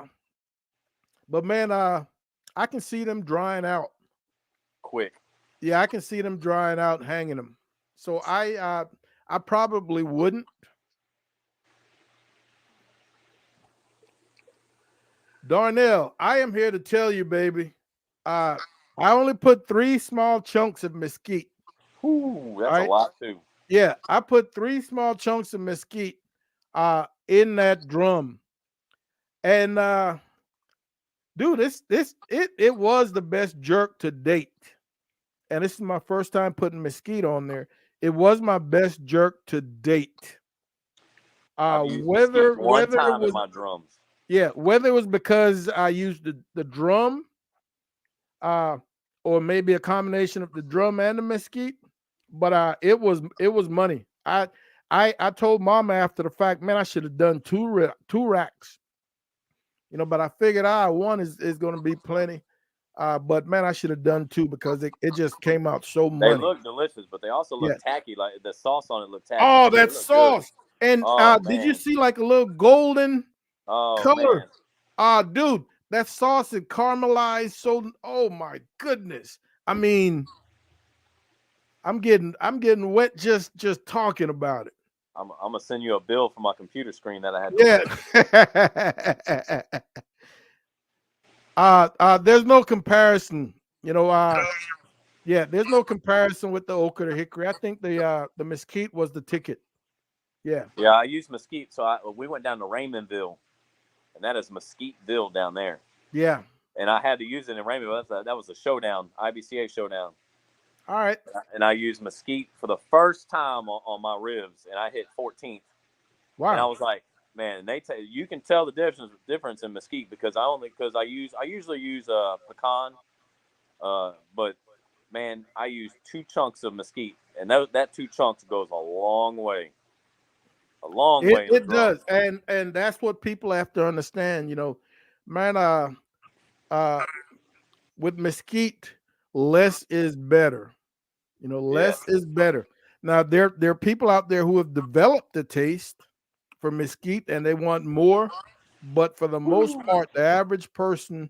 S1: but man, I can see them drying out.
S2: Quick.
S1: Yeah, I can see them drying out, hanging them. So I probably wouldn't. Darnell, I am here to tell you, baby. Uh, I only put 3 small chunks of mesquite.
S2: Whew,
S1: All
S2: that's a
S1: right.
S2: lot too.
S1: Yeah, I put 3 small chunks of mesquite in that drum. And dude, it was the best jerk to date. And this is my first time putting mesquite on there. It was my best jerk to date.
S2: I've used mesquite
S1: Whether it
S2: time in
S1: was,
S2: my drums.
S1: yeah, whether it was because I used the drum, uh, or maybe a combination of the drum and the mesquite, but it was money. I told Mama after the fact, man, I should have done two racks, but I figured one is going to be plenty. But man, I should have done two because it just came out so
S2: They
S1: money.
S2: look delicious, but they also
S1: Yeah.
S2: look tacky. Like the sauce on it looked tacky
S1: Oh,
S2: too. It
S1: that
S2: looked good.
S1: sauce. And
S2: Oh
S1: did you
S2: man.
S1: see like a little golden
S2: Oh
S1: color?
S2: man.
S1: Dude, that sauce is caramelized. So, oh my goodness. I mean, I'm getting wet just talking about it.
S2: I'm gonna send you a bill for my computer screen that I had to
S1: Yeah. There's no comparison. Yeah, there's no comparison with the oak or the hickory. I think the mesquite was the ticket. Yeah.
S2: Yeah, I used mesquite. So we went down to Raymondville, and that is Mesquiteville down there.
S1: Yeah.
S2: And I had to use it in Raymondville. That was a showdown, IBCA showdown.
S1: All right.
S2: and I used mesquite for the first time on my ribs, and I hit 14th. And I
S1: Wow.
S2: was like, man, you can tell the difference in mesquite because I usually use pecan, but man, I use 2 chunks of mesquite, and that 2 chunks goes a long
S1: It
S2: way in the
S1: it does,
S2: drums.
S1: and that's what people have to understand. Man. Uh, with mesquite, less is better.
S2: Yeah.
S1: Less is better. Now there are people out there who have developed the taste for mesquite and they want more, but for the most part, the average person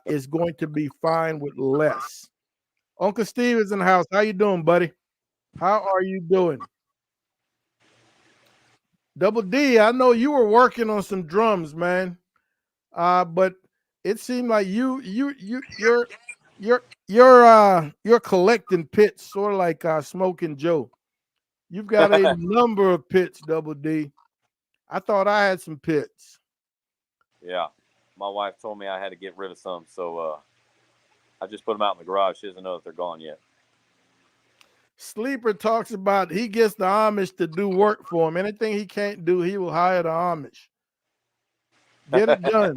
S1: is going to be fine with less. Uncle Steve is in the house. How you doing, buddy? How are you doing? Double D, I know you were working on some drums, man. But it seemed like you're collecting pits, sort of like Smoking Joe. You've got a number of pits, Double D. I thought I had some pits.
S2: Yeah. My wife told me I had to get rid of some, so I just put them out in the garage. She doesn't know that they're gone yet.
S1: Sleeper talks about he gets the Amish to do work for him. Anything he can't do, he will hire the Amish. Get it done.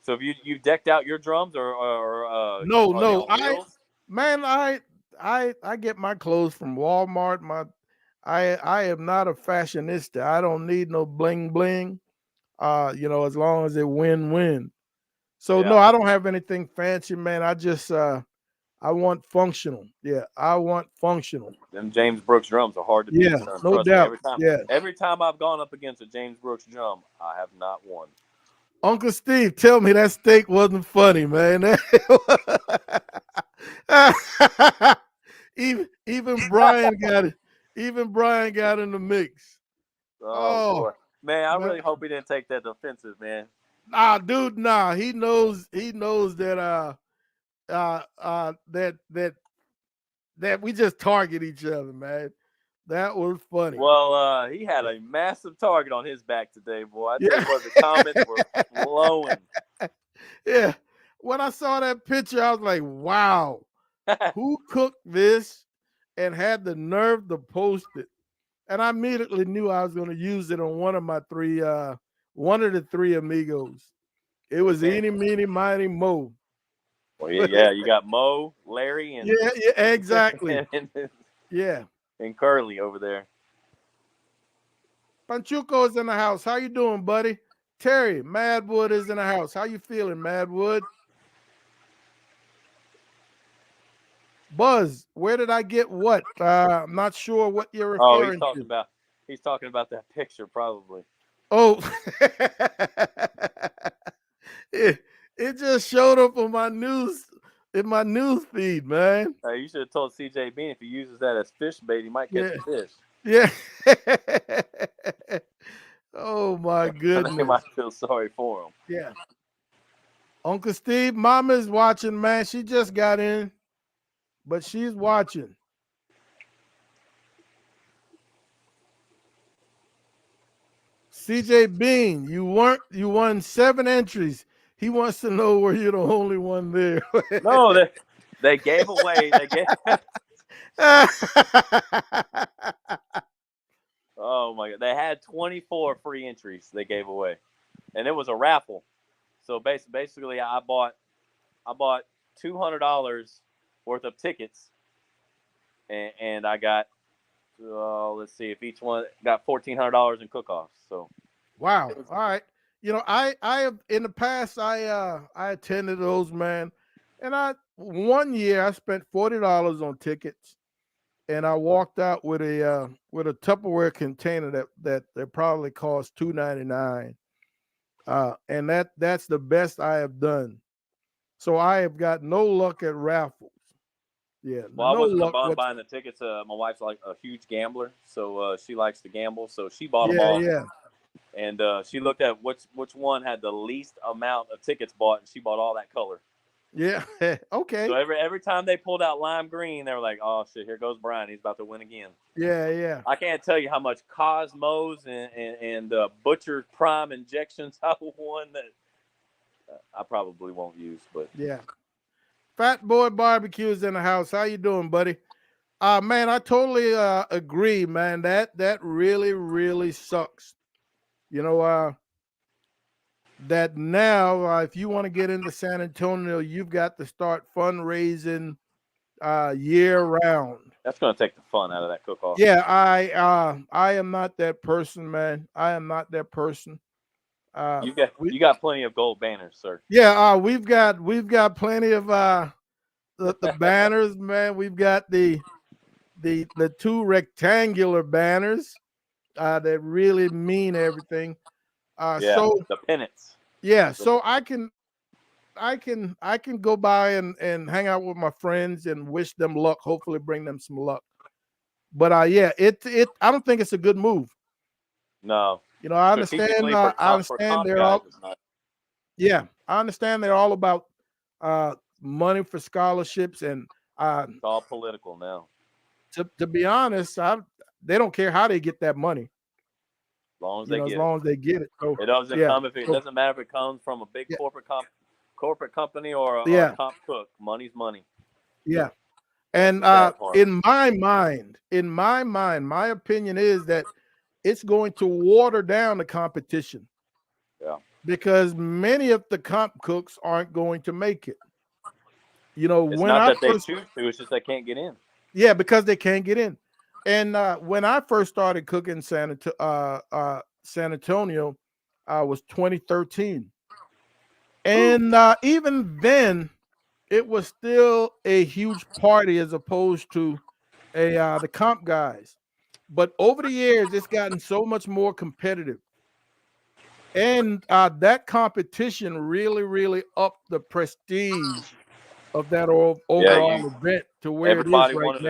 S2: So have you decked out your drums, or
S1: No,
S2: are they
S1: no,
S2: on wheels?
S1: man, I get my clothes from Walmart. I am not a fashionista. I don't need no bling bling. As long as it win-win. So no,
S2: Yeah.
S1: I don't have anything fancy, man. I just I want functional. Yeah, I want functional.
S2: Them James Brooks drums are hard to beat,
S1: Yeah,
S2: son.
S1: no
S2: Trust me.
S1: doubt. Yeah.
S2: Every time I've gone up against a James Brooks drum, I have not won.
S1: Uncle Steve, tell me that steak wasn't funny, man. even Brian got it. Even Brian got in the mix.
S2: Oh
S1: Oh
S2: boy, man, I
S1: man.
S2: really hope he didn't take that offensive, man.
S1: Nah, dude, nah. He knows that that we just target each other, man. That was funny.
S2: Well, he had a massive target on his back today, boy. I tell you
S1: Yeah.
S2: what, the comments were flowing.
S1: Yeah. When I saw that picture, I was like, wow, who cooked this and had the nerve to post it? And I immediately knew I was going to use it on one of the three amigos. It
S2: Well,
S1: was Eeny, Meeny, Miny, Mo.
S2: yeah, you got Mo, Larry,
S1: Yeah, yeah, exactly.
S2: and,
S1: Yeah.
S2: and Curly over there.
S1: Panchuco is in the house. How you doing, buddy? Terry, Madwood is in the house. How you feeling, Madwood? Buzz, where did I get what? I'm not sure what you're
S2: Oh,
S1: referring to.
S2: he's talking about that picture probably.
S1: Oh, it just showed up on my news in my news feed, man.
S2: You should have told CJ Bean if he uses that as fish bait, he might catch
S1: Yeah,
S2: a fish.
S1: yeah. Oh my
S2: I think he might
S1: goodness.
S2: feel sorry for him.
S1: Yeah. Uncle Steve, Mama's watching, man. She just got in, but she's watching. CJ Bean, you won 7 entries. He wants to know where you're the only one there.
S2: No, they gave away. They gave. Oh my god! They had 24 free entries they gave away, and it was a raffle. So basically, I bought $200 worth of tickets, and I got let's see if each one got $1,400 in cook-offs. So
S1: Wow.
S2: it was,
S1: All right. I have in the past I attended those, man. And I one year I spent $40 on tickets and I walked out with a Tupperware container that probably cost $2.99. And that's the best I have done. So I have got no luck at raffles. Yeah,
S2: well, I
S1: no
S2: wasn't the
S1: luck.
S2: bond
S1: What's
S2: buying the tickets. My wife's like a huge gambler, so she likes to gamble. So she bought them
S1: Yeah,
S2: all,
S1: yeah,
S2: and she looked at which one had the least amount of tickets bought, and she bought all that color.
S1: yeah.
S2: So
S1: Okay.
S2: every time they pulled out lime green, they were like, "Oh shit, here goes Brian. He's about to win again."
S1: Yeah, yeah,
S2: I can't tell you how much Cosmos and Butcher Prime injections I won that I probably won't use, but
S1: yeah. Fat Boy Barbecue's in the house. How you doing, buddy? Man, I totally agree, man. That really, really sucks. You know, that now if you want to get into San Antonio, you've got to start fundraising year round.
S2: That's going to take the fun out of that cook-off.
S1: Yeah, I am not that person, man. I am not that person.
S2: You got
S1: We,
S2: you got plenty of gold banners, sir.
S1: yeah, we've got plenty of the banners, man. We've got the two rectangular banners that really mean everything.
S2: Yeah,
S1: So
S2: the pennants.
S1: yeah, so I can go by and hang out with my friends and wish them luck. Hopefully, bring them some luck. But yeah, it I don't think it's a good move.
S2: No,
S1: You know, I understand.
S2: strategically
S1: I
S2: for
S1: understand
S2: comp
S1: they're
S2: guys,
S1: all
S2: it's not.
S1: yeah. I understand they're all about money for scholarships and
S2: It's all political now.
S1: to be honest, they don't care how they get that money.
S2: As long as
S1: You
S2: they
S1: know, as
S2: get it,
S1: long as they get it. So
S2: it doesn't
S1: yeah,
S2: come if it
S1: so,
S2: doesn't matter if it comes from a big
S1: yeah,
S2: corporate company or a
S1: yeah,
S2: comp cook. Money's money.
S1: yeah.
S2: That's
S1: And
S2: the sad part.
S1: in my mind, my opinion is that it's going to water down the competition
S2: Yeah,
S1: because many of the comp cooks aren't going to make it. You know,
S2: it's
S1: when
S2: not
S1: I
S2: that they
S1: first,
S2: choose to; it's just they can't get in.
S1: yeah, because they can't get in. And when I first started cooking San Antonio, was 2013,
S2: Woo.
S1: and even then, it was still a huge party as opposed to the comp guys. But over the years, it's gotten so much more competitive, and that competition really, really upped the prestige of that
S2: Yeah,
S1: overall event to where it is
S2: everybody
S1: right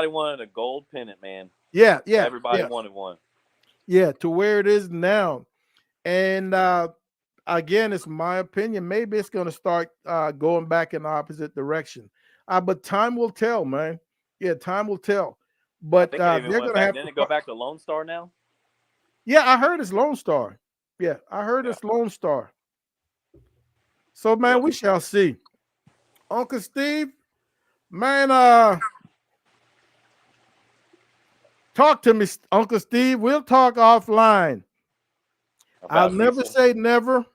S2: wanted
S1: now.
S2: a gold pennant, man.
S1: Yeah, yeah,
S2: Everybody
S1: yeah,
S2: wanted one.
S1: yeah, to where it is now. And again, it's my opinion. Maybe it's going to start going back in the opposite direction. But time will tell, man. Yeah, time will tell.
S2: I
S1: But
S2: think it even
S1: they're
S2: went
S1: going to
S2: back.
S1: have
S2: Didn't
S1: to.
S2: it go back to Lone Star now?
S1: Yeah, I heard it's Lone Star. Yeah, I heard
S2: Yeah.
S1: it's Lone Star. So, man,
S2: Yep.
S1: we shall see. Uncle Steve, man, talk to me, Uncle Steve. We'll talk offline. I'll
S2: About
S1: never
S2: Houston.
S1: say never,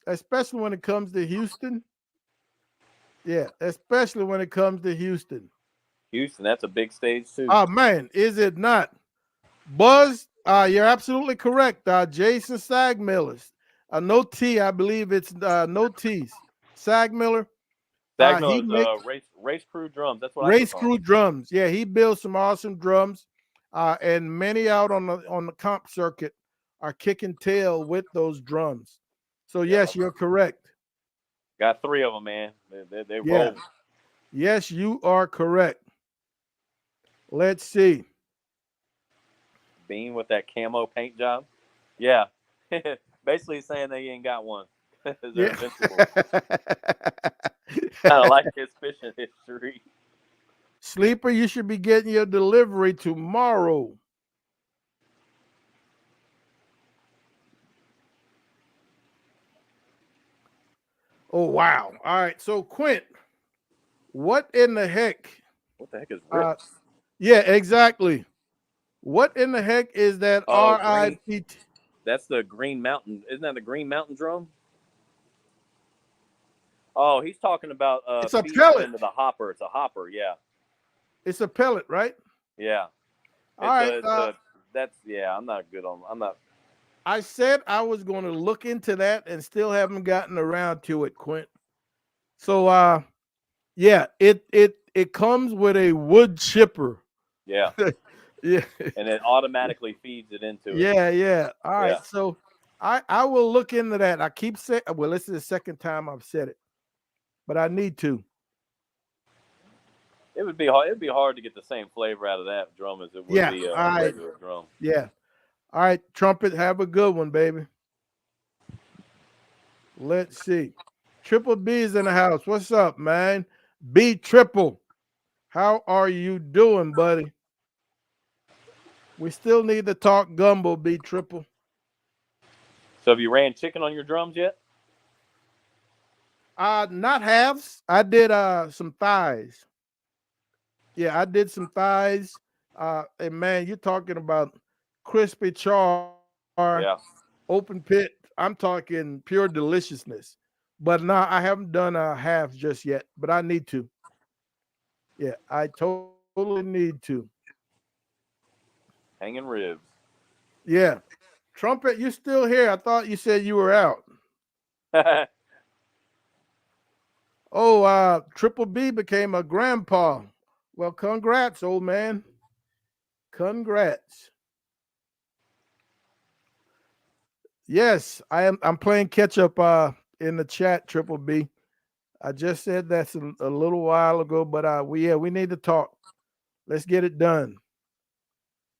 S1: especially when it comes to Houston. Yeah, especially when it comes to Houston.
S2: Houston, that's a big stage too.
S1: Oh man, is it not? Buzz, you're absolutely correct. Jason Sagmillers. No T, I believe it's no T's. Sagmiller. He
S2: Stagmill is
S1: makes
S2: race crew drums. That's what I
S1: race
S2: cook on.
S1: crew drums. Yeah, he builds some awesome drums. And many out on the comp circuit are kicking tail with those drums. So
S2: Yep.
S1: yes, you're correct.
S2: Got three of them, man. They
S1: Yeah.
S2: roll.
S1: Yes, you are correct. Let's see.
S2: Bean with that camo paint job. Yeah. Basically saying they ain't got one. They're
S1: Yeah.
S2: invincible. Kind of like his fishing history.
S1: Sleeper, you should be getting your delivery tomorrow. Oh, wow. All right. So, Quint, what in the heck?
S2: What the heck is
S1: Uh,
S2: rips?
S1: yeah, exactly. What in the heck is that
S2: Oh, green.
S1: RIPT?
S2: That's the Green Mountain. Isn't that the Green Mountain drum? Oh, he's talking about
S1: It's a
S2: feeding it
S1: pellet.
S2: into the hopper. It's a hopper. Yeah.
S1: It's a pellet, right?
S2: Yeah.
S1: All right.
S2: It's a that's yeah. I'm not good on. I'm not.
S1: I said I was going to look into that and still haven't gotten around to it, Quint. So, yeah, it comes with a wood chipper.
S2: Yeah.
S1: Yeah.
S2: And it automatically feeds it into it.
S1: Yeah, yeah. All
S2: Yeah.
S1: right. So I will look into that. I keep saying, well, this is the second time I've said it, but I need to.
S2: It would be hard. It'd be hard to get the same flavor out of that drum as it would
S1: Yeah.
S2: be
S1: All
S2: a
S1: right.
S2: regular drum.
S1: Yeah. All right. Trumpet, have a good one, baby. Let's see. Triple B's in the house. What's up, man? B Triple. How are you doing, buddy? We still need to talk gumbo, B Triple.
S2: So have you ran chicken on your drums yet?
S1: Not halves. I did some thighs. Yeah, I did some thighs. And man, you're talking about crispy char,
S2: Yeah.
S1: open pit. I'm talking pure deliciousness. But no, I haven't done halves just yet, but I need to. Yeah, I totally need to.
S2: Hanging ribs.
S1: Yeah. Trumpet, you still here? I thought you said you were out. Oh, Triple B became a grandpa. Well, congrats, old man. Congrats. Yes, I'm playing catch up in the chat, Triple B. I just said that's a little while ago, but we need to talk. Let's get it done.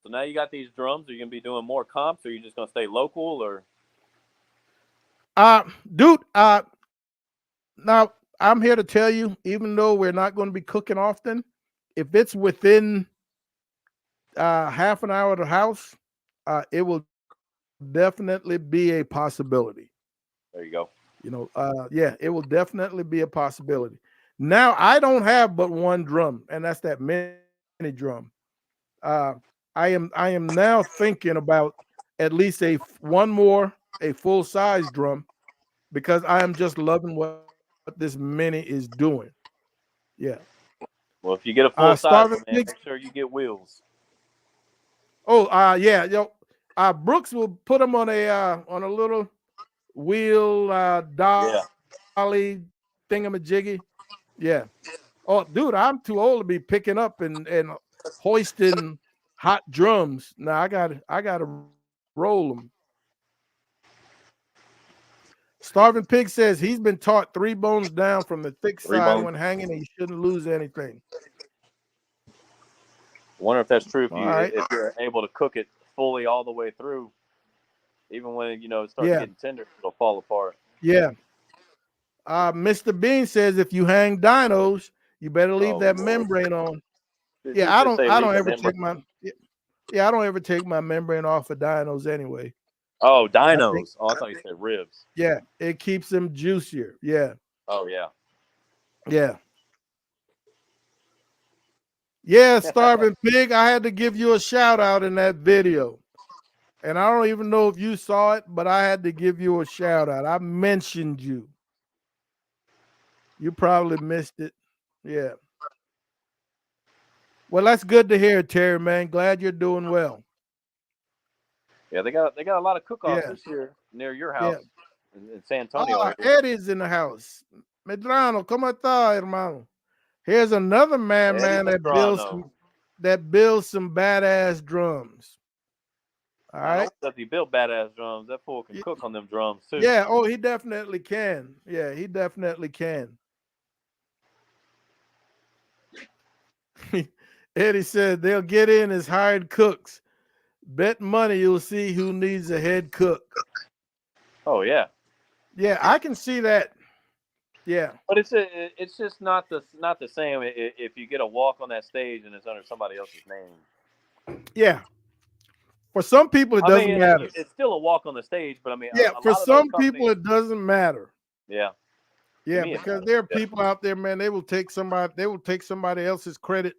S2: So now you got these drums. Are you gonna be doing more comps, or are you just gonna stay local? Or
S1: Dude, now I'm here to tell you, even though we're not going to be cooking often, if it's within half an hour of the house, it will definitely be a possibility.
S2: there you go.
S1: Yeah, it will definitely be a possibility. Now I don't have but one drum, and that's that mini drum. Uh, I am now thinking about at least one more a full size drum because I am just loving what this mini is doing. Yeah.
S2: Well, if you get a full
S1: Starving
S2: size one,
S1: pigs.
S2: man, make sure you get wheels.
S1: Oh, yeah, Brooks will put them on a little wheel
S2: Yeah.
S1: dolly thingamajiggy. Yeah. Oh, dude, I'm too old to be picking up and hoisting hot drums. Now I got to roll them. Starving Pig says he's been taught 3 bones down from the thick
S2: Three
S1: side when
S2: bones.
S1: hanging, and you shouldn't lose anything.
S2: I wonder if that's true.
S1: All right.
S2: If you're able to cook it fully all the way through, even when it starts
S1: Yeah.
S2: getting tender, it'll fall apart.
S1: Yeah. Mr. Bean says if you hang dinos, you better leave
S2: Oh
S1: that
S2: Lord.
S1: membrane on.
S2: Did
S1: Yeah,
S2: you
S1: I
S2: just
S1: don't
S2: say
S1: I
S2: leave
S1: don't
S2: the
S1: ever
S2: member?
S1: take my yeah, I don't ever take my membrane off of dinos anyway.
S2: Oh,
S1: I think
S2: dinos. Oh, I thought you said ribs.
S1: yeah, it keeps them juicier. Yeah.
S2: Oh yeah.
S1: Yeah. Yeah, Starving Pig, I had to give you a shout out in that video. And I don't even know if you saw it, but I had to give you a shout out. I mentioned you. You probably missed it. Yeah. Well, that's good to hear, Terry, man. Glad you're doing well.
S2: Yeah, they got a lot of cook-offs
S1: Yeah.
S2: this year near your
S1: Yeah.
S2: house in San Antonio area.
S1: Eddie's in the house. Medrano, ¿cómo está, hermano? Here's another
S2: Eddie
S1: man
S2: Medrano.
S1: that builds some badass drums. All
S2: Not
S1: right.
S2: only does he build badass drums, that fool can cook on them drums too.
S1: Yeah. Oh, he definitely can. Yeah, he definitely can. Eddie said they'll get in as hired cooks. Bet money you'll see who needs a head cook.
S2: Oh yeah.
S1: Yeah, I can see that. Yeah.
S2: But it's just not the same if you get a walk on that stage and it's under somebody else's name.
S1: Yeah. For some people, it
S2: I mean,
S1: doesn't matter.
S2: it's still a walk on the stage, but I mean,
S1: Yeah,
S2: a
S1: for
S2: lot of those
S1: some people,
S2: companies,
S1: it doesn't matter.
S2: yeah, to
S1: Yeah,
S2: me it
S1: because
S2: matters.
S1: there are
S2: Yeah.
S1: people out there, man. They will take somebody else's credit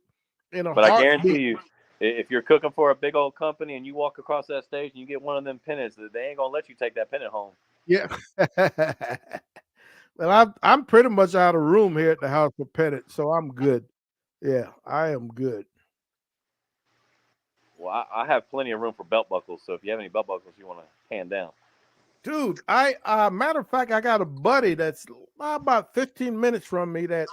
S1: in a
S2: But I guarantee
S1: heartbeat.
S2: you, if you're cooking for a big old company and you walk across that stage and you get one of them pennants, they ain't gonna let you take that pennant home.
S1: Yeah. Well, I'm pretty much out of room here at the house for Pettit, so I'm good. Yeah, I am good.
S2: Well, I have plenty of room for belt buckles, so if you have any belt buckles you want to hand down,
S1: Dude, I matter of fact, I got a buddy that's about 15 minutes from me that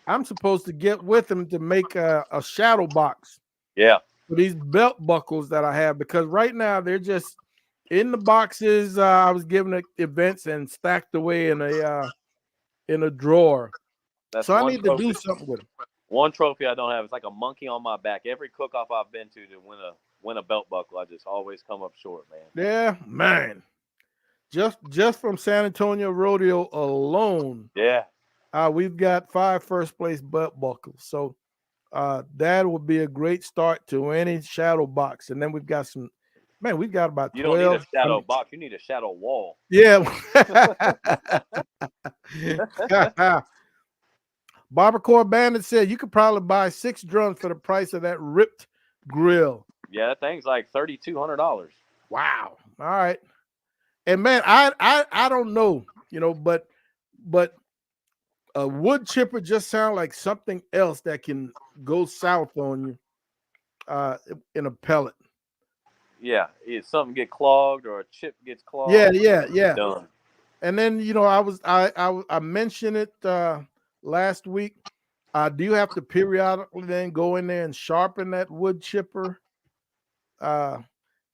S1: I'm supposed to get with him to make a shadow box
S2: yeah,
S1: for these belt buckles that I have because right now they're just in the boxes I was given at events and stacked away in a drawer.
S2: that's
S1: So I
S2: one
S1: need to
S2: trophy.
S1: do something with them.
S2: One trophy I don't have. It's like a monkey on my back. Every cook off I've been to win a belt buckle, I just always come up short, man.
S1: Yeah, man. Just from San Antonio Rodeo alone,
S2: Yeah,
S1: we've got 5 first place belt buckles. So that would be a great start to any shadow box. And then we've got some Man, we've got about
S2: You don't need a
S1: 12. I
S2: shadow
S1: mean,
S2: box. You need a shadow wall.
S1: yeah. Barbacore Bandit said you could probably buy 6 drums for the price of that ripped grill.
S2: Yeah, that thing's like $3,200.
S1: Wow. All right. And man, I don't know, but a wood chipper just sounds like something else that can go south on you uh in a pellet.
S2: Yeah, if something get clogged or a chip gets
S1: Yeah,
S2: clogged,
S1: yeah,
S2: you're
S1: yeah.
S2: done.
S1: And then I mentioned it last week. Do you have to periodically then go in there and sharpen that wood chipper? I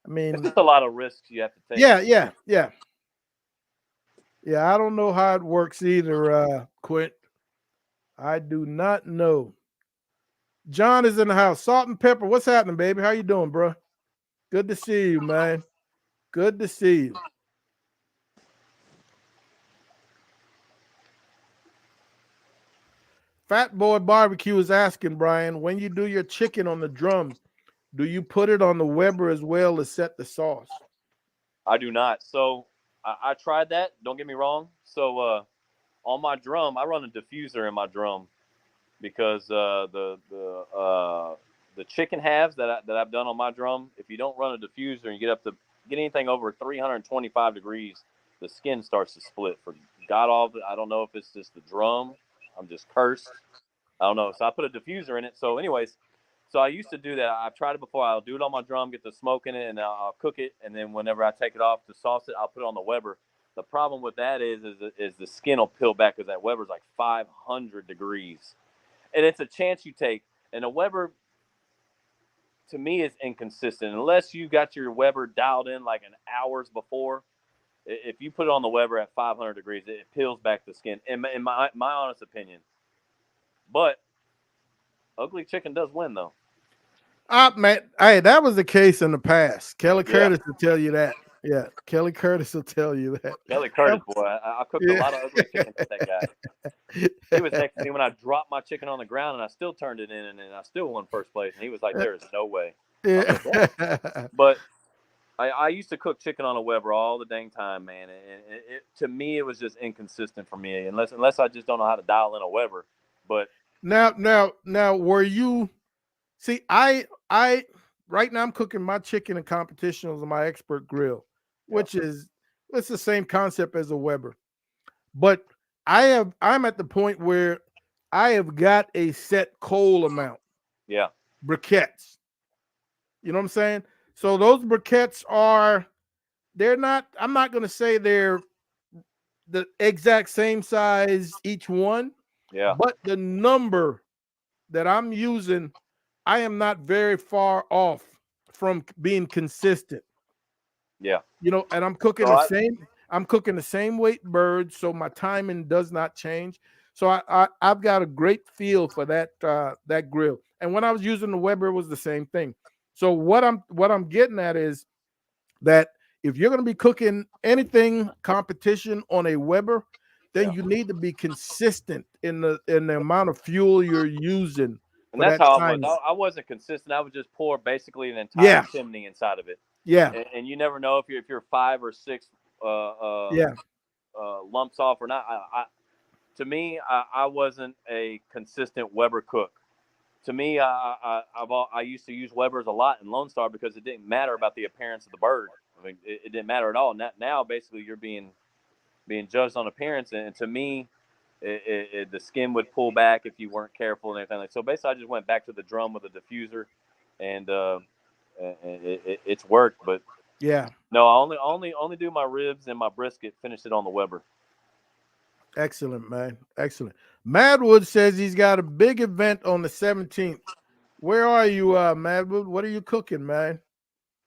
S2: It's
S1: mean,
S2: just a lot of risks you have to take.
S1: yeah, yeah, yeah, yeah. I don't know how it works either, Quint. I do not know. John is in the house. Salt and pepper. What's happening, baby? How you doing, bro? Good to see you, man. Good to see you. Fat Boy Barbecue is asking, Brian, when you do your chicken on the drum, do you put it on the Weber as well to set the sauce?
S2: I do not. So I tried that. Don't get me wrong. So on my drum, I run a diffuser in my drum because the chicken halves that I've done on my drum, if you don't run a diffuser and you get anything over 325 degrees, the skin starts to split. For God all, I don't know if it's just the drum. I'm just cursed. I don't know. So I put a diffuser in it. So, anyways, so I used to do that. I've tried it before. I'll do it on my drum, get the smoke in it, and I'll cook it. And then whenever I take it off to sauce it, I'll put it on the Weber. The problem with that is the skin will peel back because that Weber's like 500 degrees, and it's a chance you take. And a Weber, to me, is inconsistent unless you got your Weber dialed in like an hours before. If you put it on the Weber at 500 degrees, it peels back the skin. In my honest opinion, but ugly chicken does win though.
S1: Man, hey, that was the case in the past. Kelly
S2: Yeah.
S1: Curtis will tell you that. Yeah, Kelly Curtis will tell you that.
S2: Kelly Curtis, boy, I cooked a
S1: Yeah.
S2: lot of ugly chicken with that guy. He was next to me when I dropped my chicken on the ground, and I still turned it in, and I still won first place. And he was like, "There is no way." I was like, "What?"
S1: Yeah.
S2: But I used to cook chicken on a Weber all the dang time, man. And to me, it was just inconsistent for me, unless I just don't know how to dial in a Weber. But
S1: Now, were you? See, I right now I'm cooking my chicken in competition on my expert grill,
S2: yeah,
S1: which is it's the same concept as a Weber. But I'm at the point where I have got a set coal amount
S2: yeah,
S1: briquettes. You know what I'm saying? So those briquettes they're not, I'm not gonna say they're the exact same size each one,
S2: yeah,
S1: but the number that I'm using, I am not very far off from being consistent.
S2: yeah.
S1: And
S2: So I,
S1: I'm cooking the same weight bird, so my timing does not change. So I've got a great feel for that grill. And when I was using the Weber, it was the same thing. So what I'm getting at is that if you're going to be cooking anything competition on a Weber, then
S2: yeah.
S1: you need to be consistent in the amount of fuel you're using
S2: And
S1: for
S2: that's
S1: that
S2: how I was.
S1: timing.
S2: I wasn't consistent. I would just pour basically an entire
S1: Yeah,
S2: chimney inside of it,
S1: yeah,
S2: and you never know if you're 5 or 6 uh, uh,
S1: yeah.
S2: lumps off or not. To me, I wasn't a consistent Weber cook. To me, I used to use Weber's a lot in Lone Star because it didn't matter about the appearance of the bird. I mean, it didn't matter at all. Now, basically, you're being judged on appearance, and to me, the skin would pull back if you weren't careful and everything. Like so, basically, I just went back to the drum with a diffuser, and it's worked. But
S1: Yeah,
S2: no, I only do my ribs and my brisket. Finish it on the Weber.
S1: excellent, man. Excellent. Madwood says he's got a big event on the 17th. Where are you, Madwood? What are you cooking, man?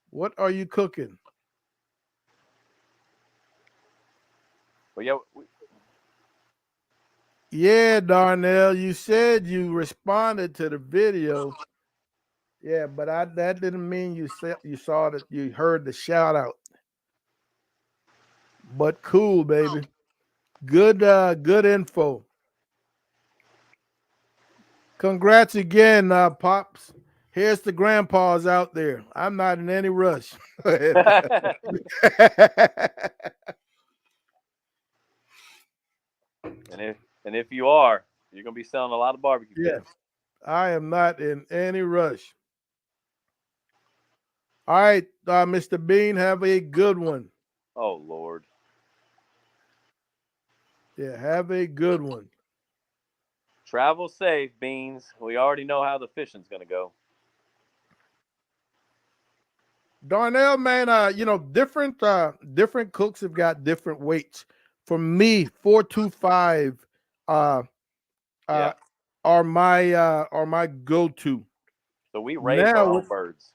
S1: What are you cooking?
S2: But yeah,
S1: Yeah, Darnell, you said you responded to the video. Yeah, but that didn't mean you saw that you heard the shout out. But cool, baby. Good info. Congrats again, Pops. Here's the grandpas out there. I'm not in any rush.
S2: And if you are, you're gonna be selling a lot of barbecue
S1: Yeah,
S2: pits.
S1: I am not in any rush. All right, Mr. Bean, have a good one.
S2: Oh Lord.
S1: Yeah, have a good one.
S2: Travel safe, Beans. We already know how the fishing's gonna go.
S1: Darnell, man, different cooks have got different weights. For me, 425 uh
S2: Yeah.
S1: uh are my go-to.
S2: So we raise
S1: Now
S2: our
S1: with
S2: own birds.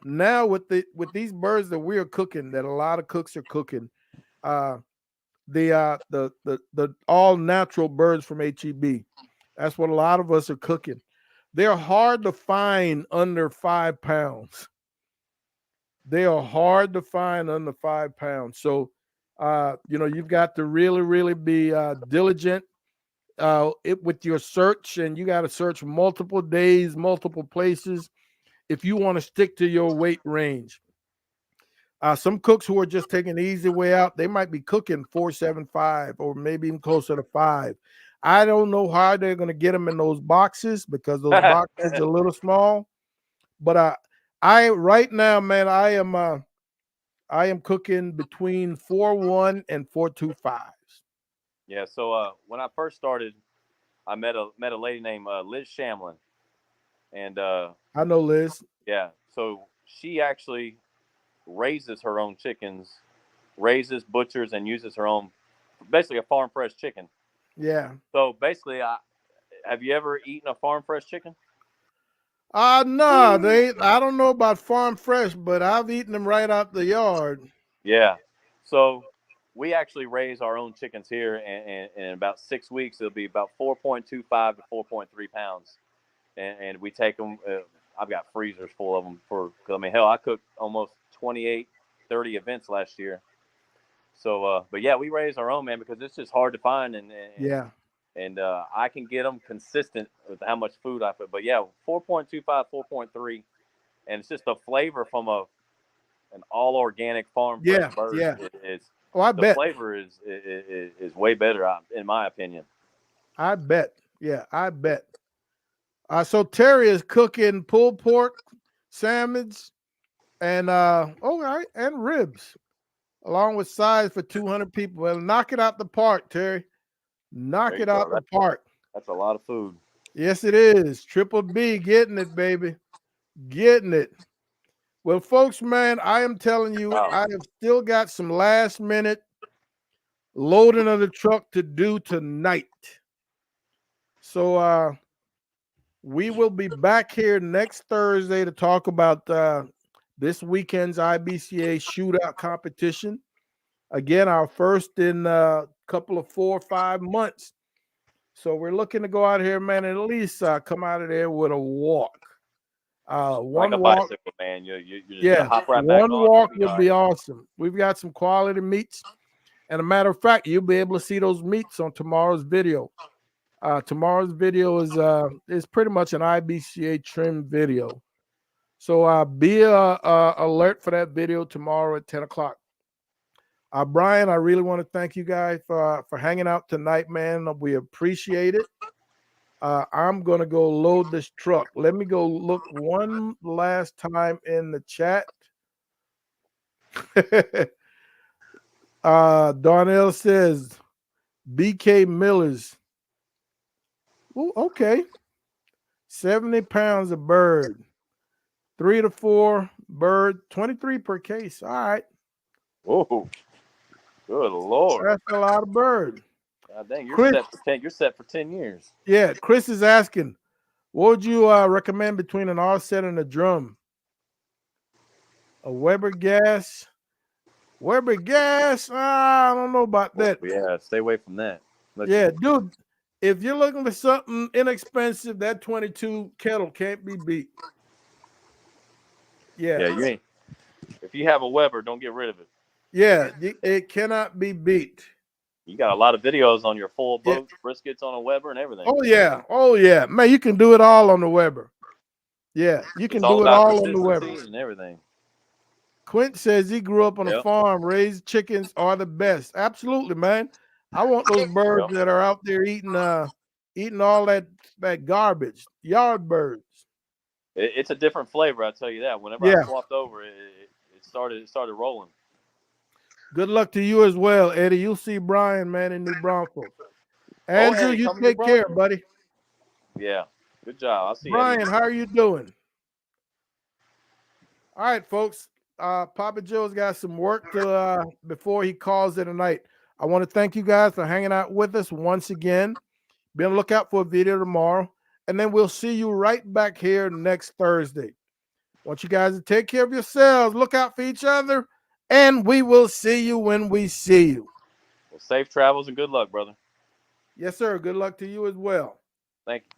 S1: now with these birds that we are cooking, that a lot of cooks are cooking, uh the all natural birds from HEB. That's what a lot of us are cooking. They're hard to find under 5 pounds. They are hard to find under 5 pounds. So, you've got to really, really be diligent with your search, and you got to search multiple days, multiple places if you want to stick to your weight range. Some cooks who are just taking the easy way out, they might be cooking 475 or maybe even closer to 5. I don't know how they're going to get them in those boxes because those boxes are a little small. But I right now, man, I am cooking between 4-1 and 425s.
S2: Yeah. So when I first started, I met a lady named Liz Shamlin, and
S1: I know, Liz.
S2: yeah, so she actually raises her own chickens, raises, butchers, and uses her own, basically a farm fresh chicken.
S1: Yeah.
S2: So basically, have you ever eaten a farm fresh chicken?
S1: No, I don't know about farm fresh, but I've eaten them right out the yard.
S2: Yeah. So we actually raise our own chickens here, and in about 6 weeks, it'll be about 4.25 to 4.3 pounds. And we take them. I've got freezers full of them cause I mean, hell, I cooked almost 28, 30 events last year. So, but yeah, we raise our own, man, because it's just hard to find,
S1: Yeah.
S2: and I can get them consistent with how much food I put. But yeah, 4.25, 4.3, and it's just the flavor from an all organic farm fresh
S1: Yeah.
S2: bird.
S1: Yeah.
S2: Is
S1: Oh, I
S2: the
S1: bet.
S2: flavor is way better, in my opinion.
S1: I bet. Yeah, I bet. So Terry is cooking pulled pork, salmons, and all right, and ribs, along with sides for 200 people. Well, knock it out the park, Terry. Knock
S2: There you
S1: it out
S2: go.
S1: the park.
S2: That's a lot of food.
S1: Yes, it is. Triple B getting it, baby. Getting it. Well, folks, man, I am telling you,
S2: Wow.
S1: I have still got some last minute loading of the truck to do tonight. So we will be back here next Thursday to talk about this weekend's IBCA shootout competition. Again, our first in a couple of 4 or 5 months. So we're looking to go out here, man, and at least come out of there with a walk.
S2: Like a
S1: One walk,
S2: bicycle, man. You're just gonna
S1: yeah,
S2: hop right back
S1: one
S2: on. You'll
S1: walk
S2: be
S1: would
S2: all
S1: be
S2: right.
S1: awesome. We've got some quality meats. And a matter of fact, you'll be able to see those meats on tomorrow's video. Tomorrow's video is pretty much an IBCA trim video. So be alert for that video tomorrow at 10 o'clock. Brian, I really want to thank you guys for hanging out tonight, man. We appreciate it. I'm going to go load this truck. Let me go look one last time in the chat. Darnell says BK Miller's. Ooh, okay. 70 pounds of bird. 3 to 4 bird, 23 per case. All right.
S2: Whoa, good lord!
S1: That's a lot of bird.
S2: God dang, you're
S1: Chris,
S2: set for 10. You're set for 10 years.
S1: yeah, Chris is asking, what would you recommend between an offset and a drum? A Weber gas? Weber gas? I don't know about that.
S2: Yeah, stay away from that.
S1: Yeah, dude, if you're looking for something inexpensive, that 22 kettle can't be beat. Yeah.
S2: Yeah, you ain't. If you have a Weber, don't get rid of it.
S1: Yeah, it cannot be beat.
S2: You got a lot of videos on your full
S1: Yeah.
S2: boat, briskets on a Weber, and everything.
S1: Oh, yeah. Oh, yeah. Man, you can do it all on the Weber. Yeah, you
S2: It's
S1: can
S2: all
S1: do it
S2: about
S1: all on the
S2: consistency
S1: Weber's.
S2: and everything.
S1: Quint says he grew up on a
S2: Yep.
S1: farm, raised chickens are the best. Absolutely, man. I want those birds
S2: Yep.
S1: that are out there eating all that garbage. Yard birds.
S2: It's a different flavor, I tell you that. Whenever I
S1: Yeah.
S2: swapped over, it started rolling.
S1: Good luck to you as well, Eddie. You'll see Brian, man, in New Braunfels.
S2: Oh,
S1: Andrew,
S2: Eddie,
S1: you
S2: come to New
S1: take care,
S2: Braunfels.
S1: buddy.
S2: Yeah. Good job. I'll see Eddie.
S1: Brian, how are you doing? All right, folks. Papa Joe's got some work to before he calls it a night. I want to thank you guys for hanging out with us once again. Be on the lookout for a video tomorrow. And then we'll see you right back here next Thursday. Want you guys to take care of yourselves, look out for each other, and we will see you when we see you.
S2: Well, safe travels and good luck, brother.
S1: Yes, sir. Good luck to you as well.
S2: Thank you.